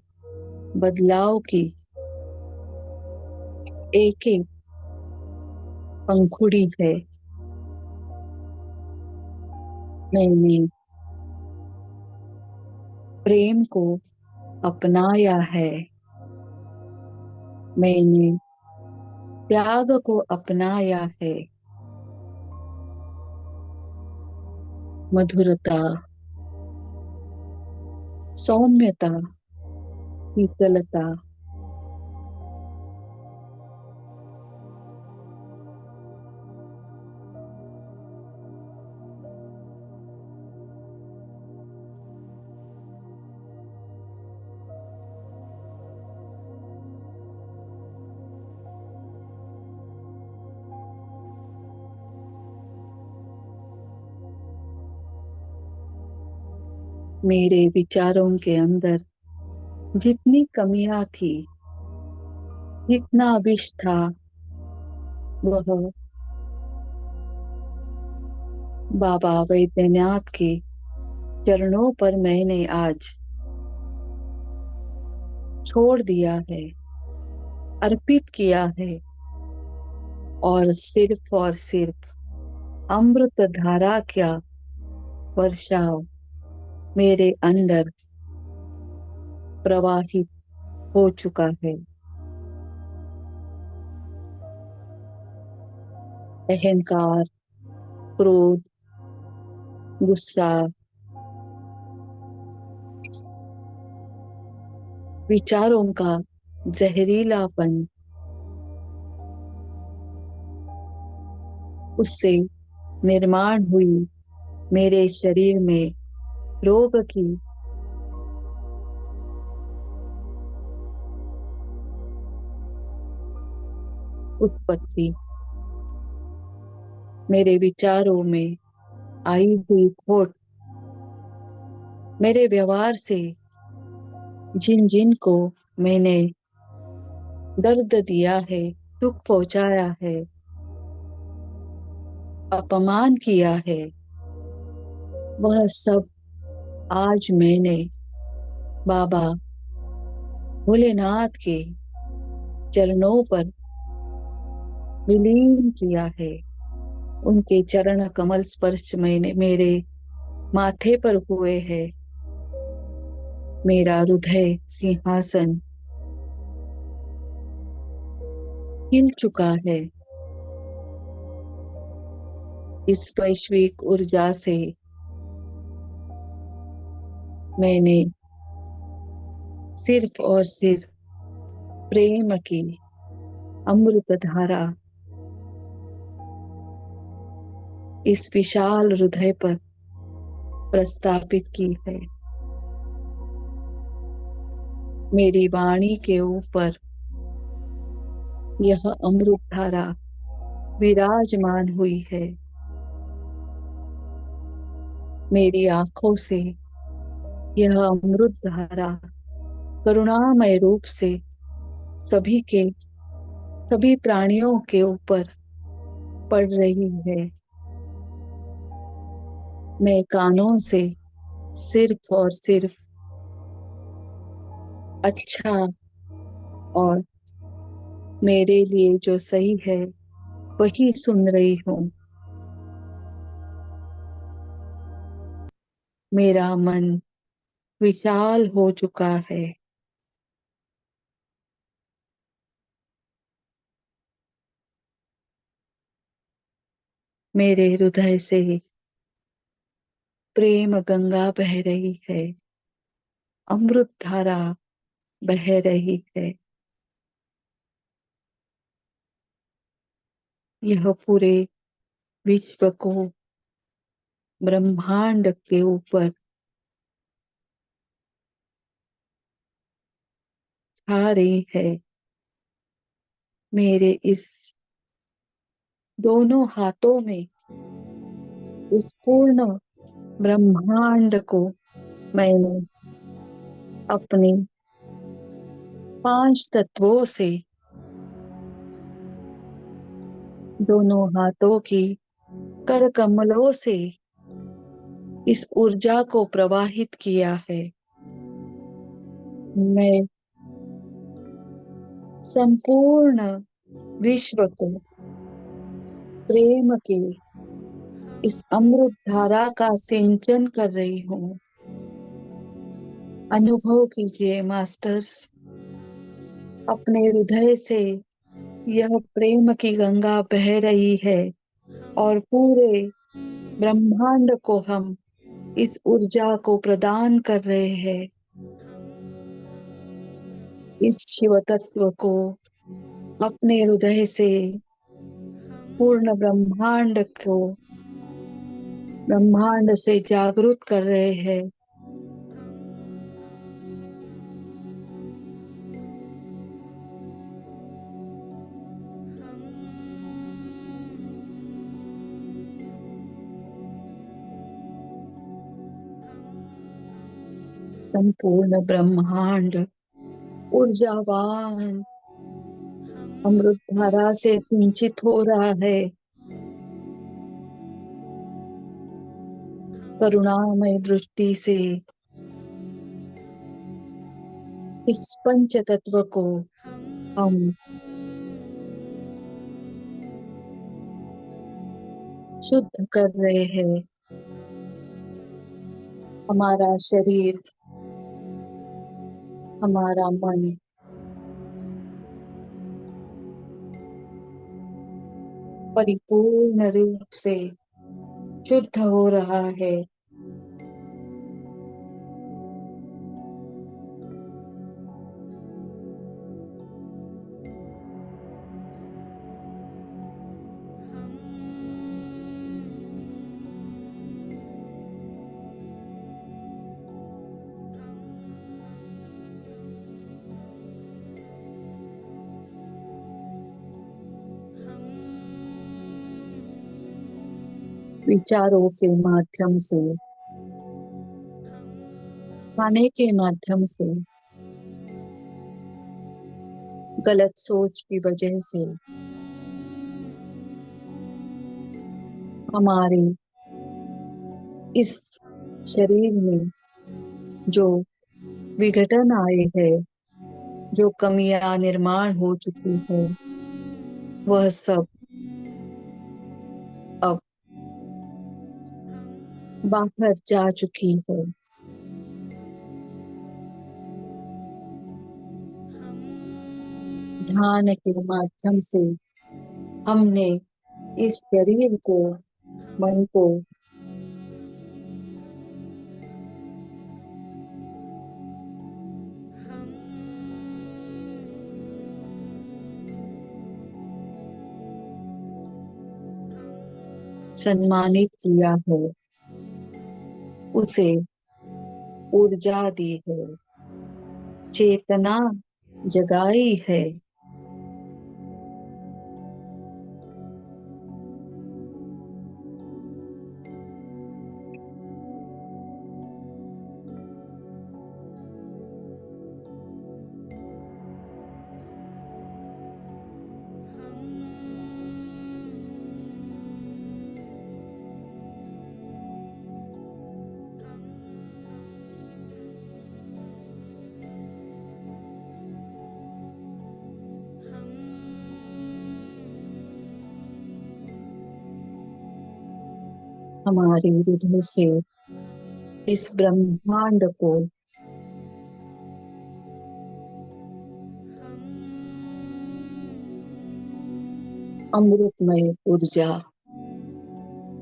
बदलाव की एक एक पंखुड़ी है। मैंने प्रेम को अपनाया है। मैंने त्याग को अपनाया है। मधुरता, सौम्यता, शीतलता, मेरे विचारों के अंदर जितनी कमियां थी, जितना विष था, वह बाबा वैद्यनाथ के चरणों पर मैंने आज छोड़ दिया है, अर्पित किया है। और सिर्फ अमृत धारा का वर्षाव मेरे अंदर प्रवाहित हो चुका है। अहंकार, क्रोध, गुस्सा, विचारों का जहरीलापन, उससे निर्माण हुई मेरे शरीर में रोग की उत्पत्ति, मेरे विचारों में आई हुई खोट, मेरे व्यवहार से जिन जिन को मैंने दर्द दिया है, दुख पहुंचाया है, अपमान किया है, वह सब आज मैंने बाबा भोलेनाथ के चरणों पर विलीन किया है। उनके चरण कमल स्पर्श मैंने मेरे माथे पर हुए हैं। मेरा हृदय सिंहासन हिल चुका है। इस वैश्विक ऊर्जा से मैंने सिर्फ और सिर्फ प्रेम की अमृत धारा इस विशाल हृदय पर प्रस्थापित की है। मेरी वाणी के ऊपर यह अमृत धारा विराजमान हुई है। मेरी आंखों से यह अमृत धारा करुणामय रूप से सभी प्राणियों के ऊपर पड़ रही है। मैं कानों से सिर्फ और सिर्फ अच्छा और मेरे लिए जो सही है वही सुन रही हूँ। मेरा मन विशाल हो चुका है। मेरे हृदय से प्रेम गंगा बह रही है, अमृत धारा बह रही है। यह पूरे विश्व को, ब्रह्मांड के ऊपर छा रही है। मेरे इस दोनों हाथों में इस पूर्ण ब्रह्मांड को मैंने अपने 5 तत्वों से दोनों हाथों की कर कमलों से इस ऊर्जा को प्रवाहित किया है। मैं संपूर्ण विश्व को प्रेम के इस अमृत धारा का सिंचन कर रही हूँ। अनुभव कीजिए मास्टर्स, अपने हृदय से यह प्रेम की गंगा बह रही है और पूरे ब्रह्मांड को हम इस ऊर्जा को प्रदान कर रहे हैं। इस शिव तत्व को अपने हृदय से पूर्ण ब्रह्मांड से जागरूक कर रहे हैं। संपूर्ण ब्रह्मांड ऊर्जावान अमृत धारा से सिंचित हो रहा है। करुणामय दृष्टि से इस पंच तत्व को हम शुद्ध कर रहे हैं। हमारा शरीर, हमारा मन परिपूर्ण रूप से शुद्ध हो रहा है। विचारों के माध्यम से, खाने के माध्यम से, गलत सोच की वजह से हमारे इस शरीर में जो विघटन आए हैं, जो कमियां निर्माण हो चुकी है, वह सब अब बाहर जा चुकी है। ध्यान के माध्यम से हमने इस शरीर को, मन को सम्मानित किया है, उसे ऊर्जा दी है, चेतना जगाई है। हमारे हृदय से इस ब्रह्मांड को अमृतमय ऊर्जा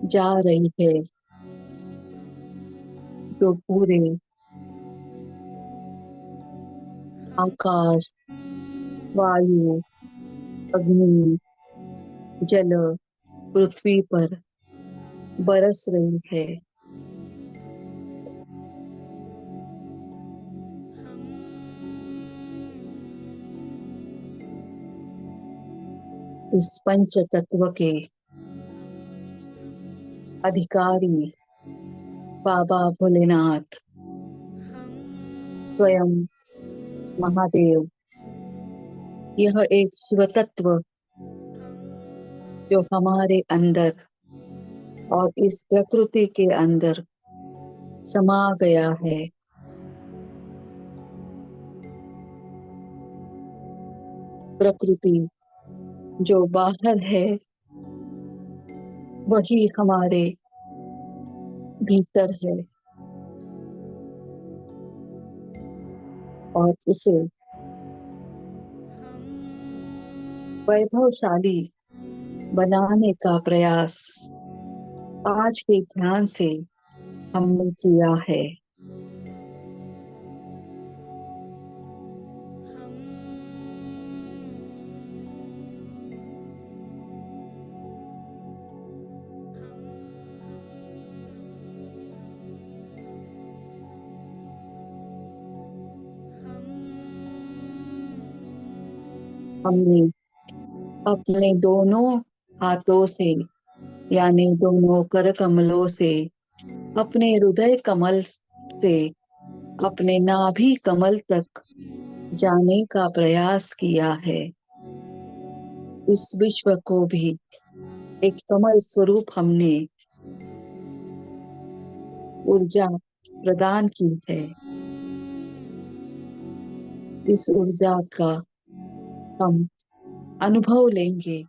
जा रही है, जो पूरे आकाश, वायु, अग्नि, जल, पृथ्वी पर बरस रही है। इस पंच तत्व के अधिकारी बाबा भोलेनाथ स्वयं महादेव, यह एक शिव तत्व जो हमारे अंदर और इस प्रकृति के अंदर समा गया है। प्रकृति जो बाहर है वही हमारे भीतर है और उसे वैभवशाली बनाने का प्रयास आज के ध्यान से हमने किया है। हमने अपने दोनों हाथों से यानी दोनों कर कमलों से अपने हृदय कमल से अपने नाभि कमल तक जाने का प्रयास किया है। इस विश्व को भी एक कमल स्वरूप हमने ऊर्जा प्रदान की है। इस ऊर्जा का हम अनुभव लेंगे।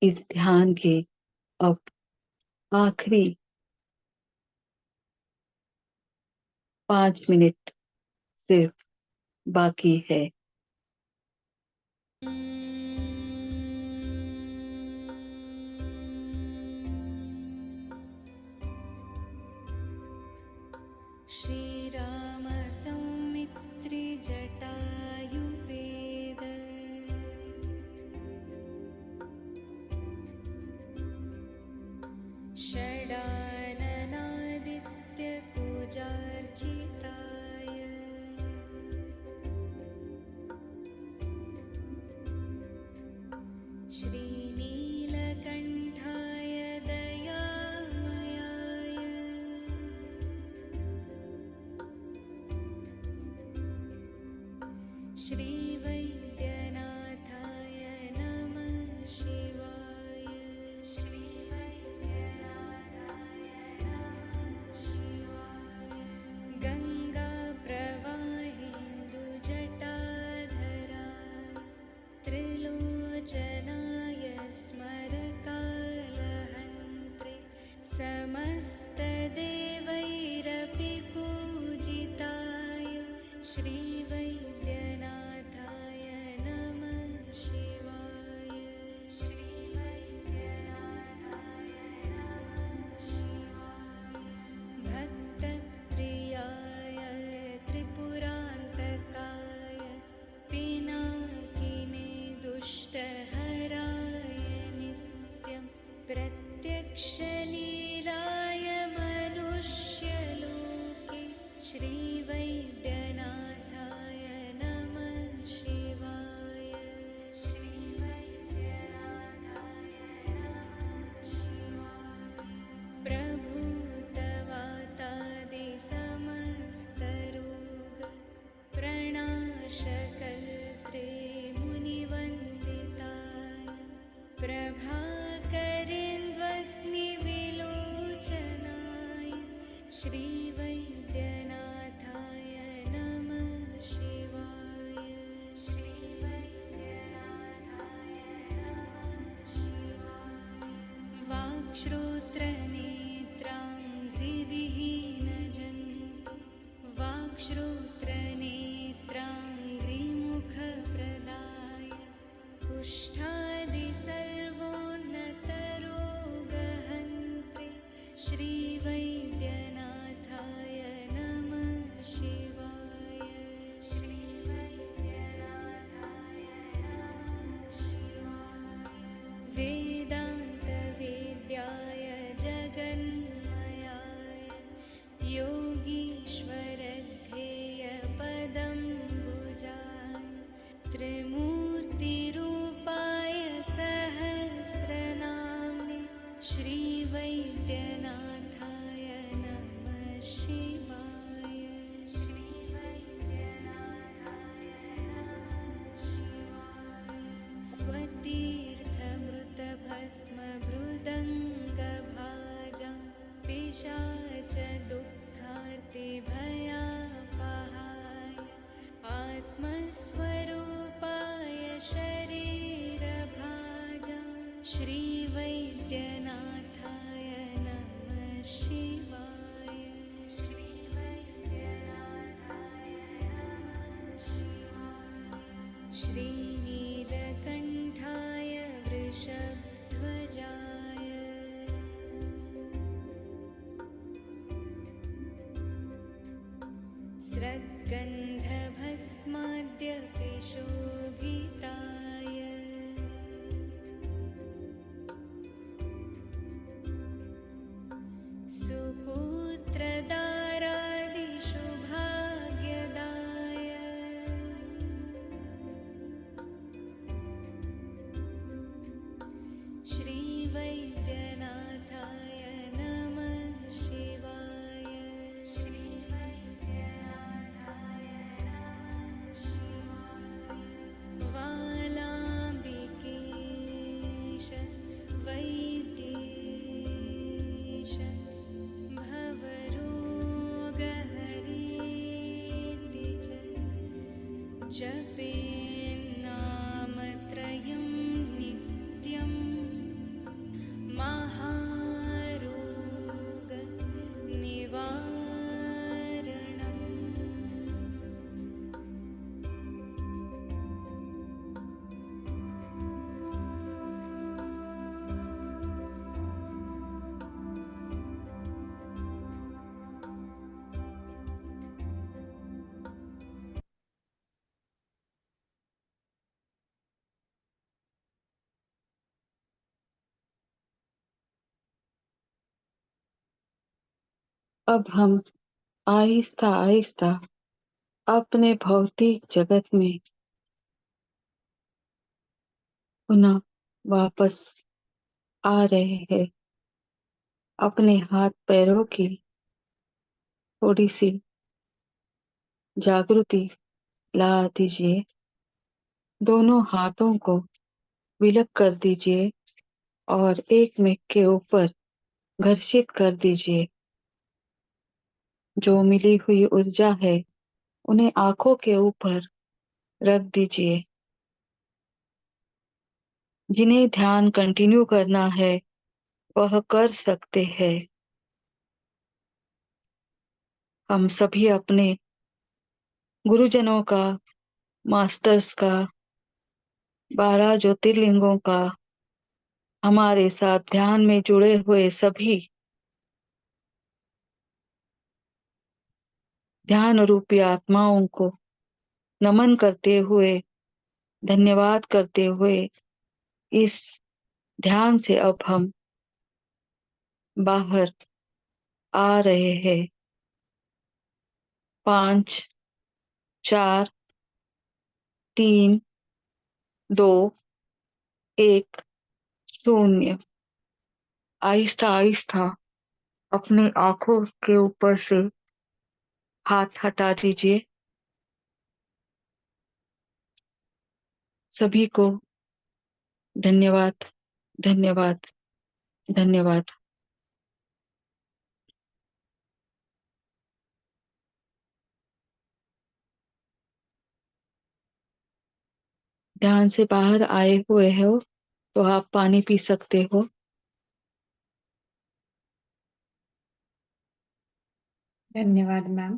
इस ध्यान के अब आखिरी 5 मिनट सिर्फ बाकी है। श्रीराम सौमित्रि जटायुवेद षडाननादित्य कुजार्चिताय श्रीनीलकण्ठाय दयामयाय श्रीवैद्यनाथाय नमः शिवाय श्रीवैद्यनाथाय नमः शिवाय गङ्गाप्रवाहेन्दुजटाधराय त्रिलोचनाय स्मरकालहन्त्रे समस्तदेवैरपि पूजिताय श्रीवैद्यनाथाय नमः शिवाय श्रीवैद्यनाथाय नमः शिवाय भक्तप्रियाय त्रिपुरान्तकाय पिनाकिने दुष्टहराय नित्यं प्रत्यक्षलीलाय मनुष्यलोके श्रीवैद्यनाथाय नमः शिवाय श्रीवैद्यनाथाय नमः शिवाय प्रभूतवातादिसमस्तरोग प्रणाशकर्त्रे मुनिवन्दिताय प्रभाकरेन्द्वग्निविलोचनाय श्रीवैद्यनाथाय नमः शिवाय श्रीवैद्यनाथाय नमः शिवाय वाक्श्रोत्रनेत्राङ्घ्रिविहीन पिशाच दुःखार्ते भयापहाय आत्मस्वरूपाय शरीरभाजा श्रीवैद्यनाथाय नमः शिवाय श्रीनीलकण्ठाय वृषभध्वजाय स्रग्गन्धभस्माद्यपि शोभिताय सुपुत्रदारादिषुभाग्यदाय श्रीवैद्यनाथाय नमः शिवाय वालाम्बिकेश वैद्येश भवरोगहरीति च जपेन्नामत्रयं नित्यम् महारोगनिवारणम् अब हम आहिस्ता आहिस्ता अपने भौतिक जगत में पुनः वापस आ रहे हैं। अपने हाथ पैरों की थोड़ी सी जागृति ला दीजिए। दोनों हाथों को विलग कर दीजिए और एक में के ऊपर घर्षित कर दीजिए। जो मिली हुई ऊर्जा है उन्हें आंखों के ऊपर रख दीजिए। जिन्हें ध्यान कंटिन्यू करना है वह कर सकते हैं। हम सभी अपने गुरुजनों का, मास्टर्स का, 12 ज्योतिर्लिंगों का, हमारे साथ ध्यान में जुड़े हुए सभी ध्यान रूपी आत्माओं को नमन करते हुए, धन्यवाद करते हुए इस ध्यान से अब हम बाहर आ रहे हैं। 5, 4, 3, 2, 1, 0। आहिस्ता आहिस्ता अपनी आंखों के ऊपर से हाथ हटा दीजिए। सभी को धन्यवाद, धन्यवाद, धन्यवाद। ध्यान से बाहर आए हुए हो तो आप पानी पी सकते हो। धन्यवाद मैम।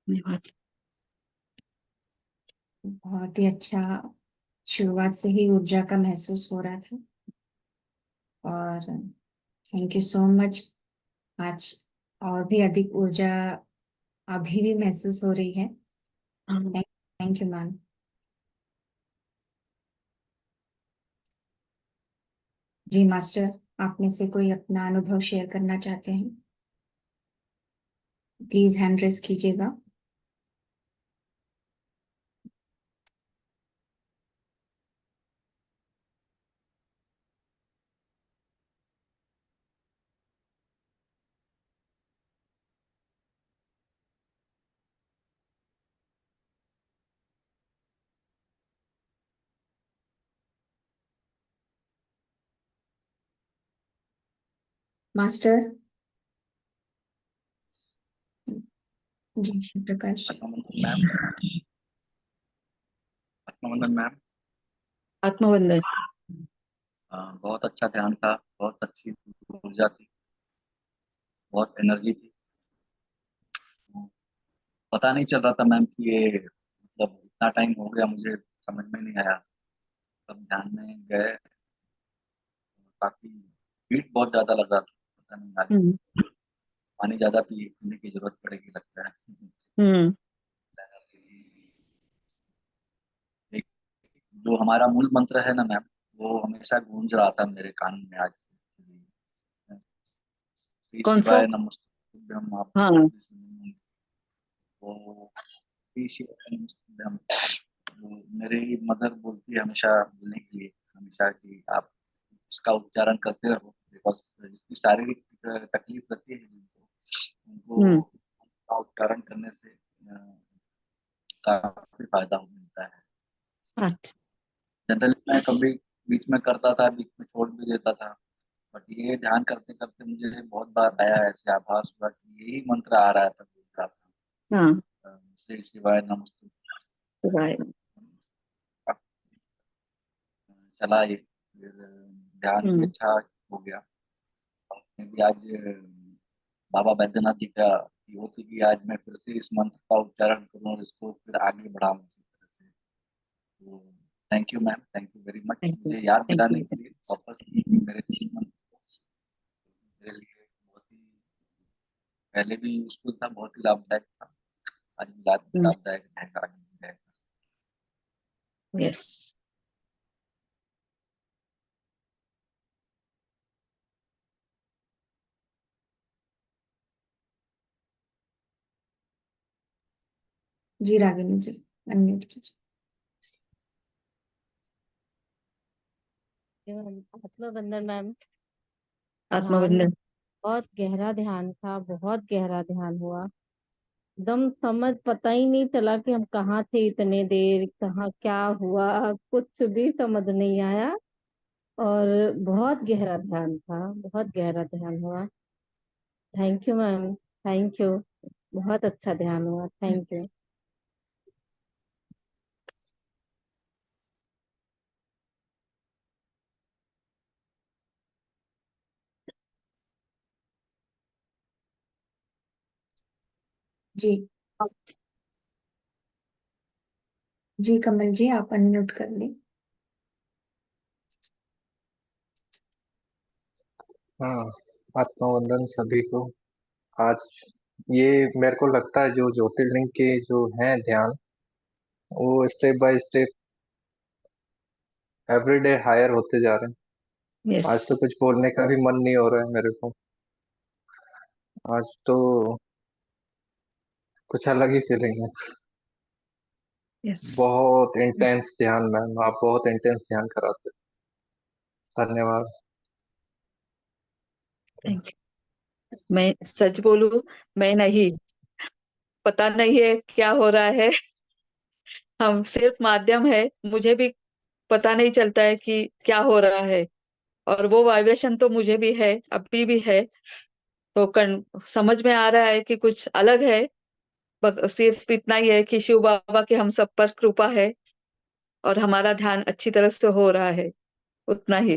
धन्यवाद। बहुत ही अच्छा, शुरुआत से ही ऊर्जा का महसूस हो रहा था और थैंक यू सो मच। आज और भी अधिक ऊर्जा अभी भी महसूस हो रही है। हाँ, थैंक यू मैम। जी मास्टर, आप में से कोई अपना अनुभव शेयर करना चाहते हैं? प्लीज हैंड रेस कीजिएगा। मास्टर जी शिव प्रकाश। मैम, आत्मवंदन मैम। आत्मवंदन। बहुत अच्छा ध्यान था, बहुत अच्छी ऊर्जा थी, बहुत एनर्जी थी। पता नहीं चल रहा था मैम कि ये मतलब इतना टाइम हो गया, मुझे समझ में नहीं आया। तब ध्यान में गए, काफी हीट बहुत ज्यादा लग रहा था, पता नहीं आज हम्म पानी ज्यादा पीने की जरूरत पड़ेगी लगता है। हम्म एक जो हमारा मूल मंत्र है ना मैम, वो हमेशा गूंज रहा था मेरे कान में आज। श्री कौन सा? शिवाय नमस्तुभ्यम, आप हाँ। भी सुनिए। वो श्री शिवाय नमस्तुभ्यम, वो मेरी मदर बोलती है हमेशा बोलने के लिए, हमेशा कि आप इसका उच्चारण करते रहो, बिकॉज जिसकी शारीरिक तकलीफ रहती है जिनको, हम्म उनको इसका उच्चारण करने से काफी फायदा मिलता है। अच्छा। जनरली मैं कभी बीच में करता था, बीच में छोड़ भी देता था, बट ये ध्यान करते करते मुझे बहुत बार आया, ऐसे आभास हुआ कि यही मंत्र आ रहा था, बोल रहा था हाँ। श्री शिवाय नमस्तुभ्यम। राइट। चला ये, फिर ध्यान भी हम्म अच्छा हो गया। मैं भी आज बाबा बैद्यनाथ जी का वो थी कि आज मैं फिर से इस मंत्र का उच्चारण करूं और इसको फिर आगे बढ़ाऊं इसी तरह से। तो thank you ma'am, thank you very much thank you. मुझे याद थैंक दिलाने यू। के लिए वापस मेरे मंत्र मेरे लिए बहुत ही पहले भी यूजफुल था, बहुत ही लाभदायक था, आज भी लाभदायक रहेगा, आगे भी रहेगा। यस। जी रागिनी जी अनम्यूट कीजिए। आत्मबंधन मैम। ध्यान आत्मवंदन। बहुत गहरा ध्यान था, बहुत गहरा ध्यान हुआ। एकदम समझ पता ही नहीं चला कि हम कहाँ थे इतने देर, कहाँ क्या हुआ, कुछ भी समझ नहीं आया। और बहुत गहरा ध्यान था, बहुत गहरा ध्यान हुआ। Thank you ma'am, thank you. बहुत अच्छा ध्यान हुआ, थैंक यू। जी जी कमल जी आप अनम्यूट कर लें। हाँ, आत्मवंदन सभी को। आज ये मेरे को लगता है जो ज्योतिर्लिंग के जो हैं ध्यान, वो step by step everyday higher होते जा रहे हैं। यस। आज तो कुछ बोलने का भी मन नहीं हो रहा है मेरे को। आज तो कुछ अलग ही फीलिंग है। यस। बहुत इंटेंस ध्यान मैम, आप बहुत इंटेंस ध्यान कराते हैं। धन्यवाद। Thank you. मैं सच बोलूं, मैं नहीं, पता नहीं है क्या हो रहा है। हम सिर्फ माध्यम है, मुझे भी पता नहीं चलता है कि क्या हो रहा है। और वो वाइब्रेशन तो मुझे भी है, अभी भी है। तो समझ में आ रहा है कि कुछ अलग है। सिर्फ इतना ही है कि शिव बाबा की हम सब पर कृपा है और हमारा ध्यान अच्छी तरह से हो रहा है, उतना ही।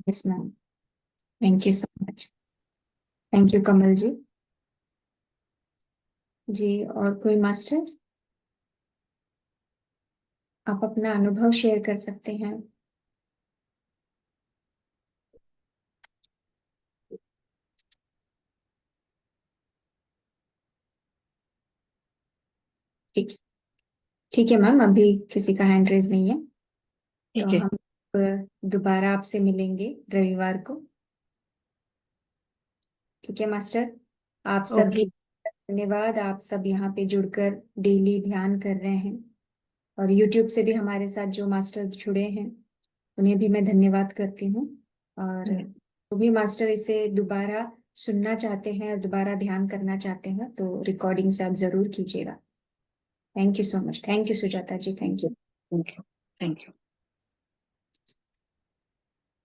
Yes ma'am, thank you so much. Thank you Kamal ji. जी और कोई मास्टर, आप अपना अनुभव शेयर कर सकते हैं। ठीक ठीक है मैम, अभी किसी का हैंड रेज नहीं है, तो ठीक है। हम दोबारा आपसे मिलेंगे रविवार को। ठीक है मास्टर, आप सभी ओके। धन्यवाद, आप सब यहाँ पे जुड़कर डेली ध्यान कर रहे हैं, और यूट्यूब से भी हमारे साथ जो मास्टर जुड़े हैं उन्हें भी मैं धन्यवाद करती हूँ। और जो भी मास्टर इसे दोबारा सुनना चाहते हैं और दोबारा ध्यान करना चाहते हैं तो रिकॉर्डिंग से आप जरूर कीजिएगा। Thank you so much. Thank you Sujata ji, thank you. Thank you. Thank you.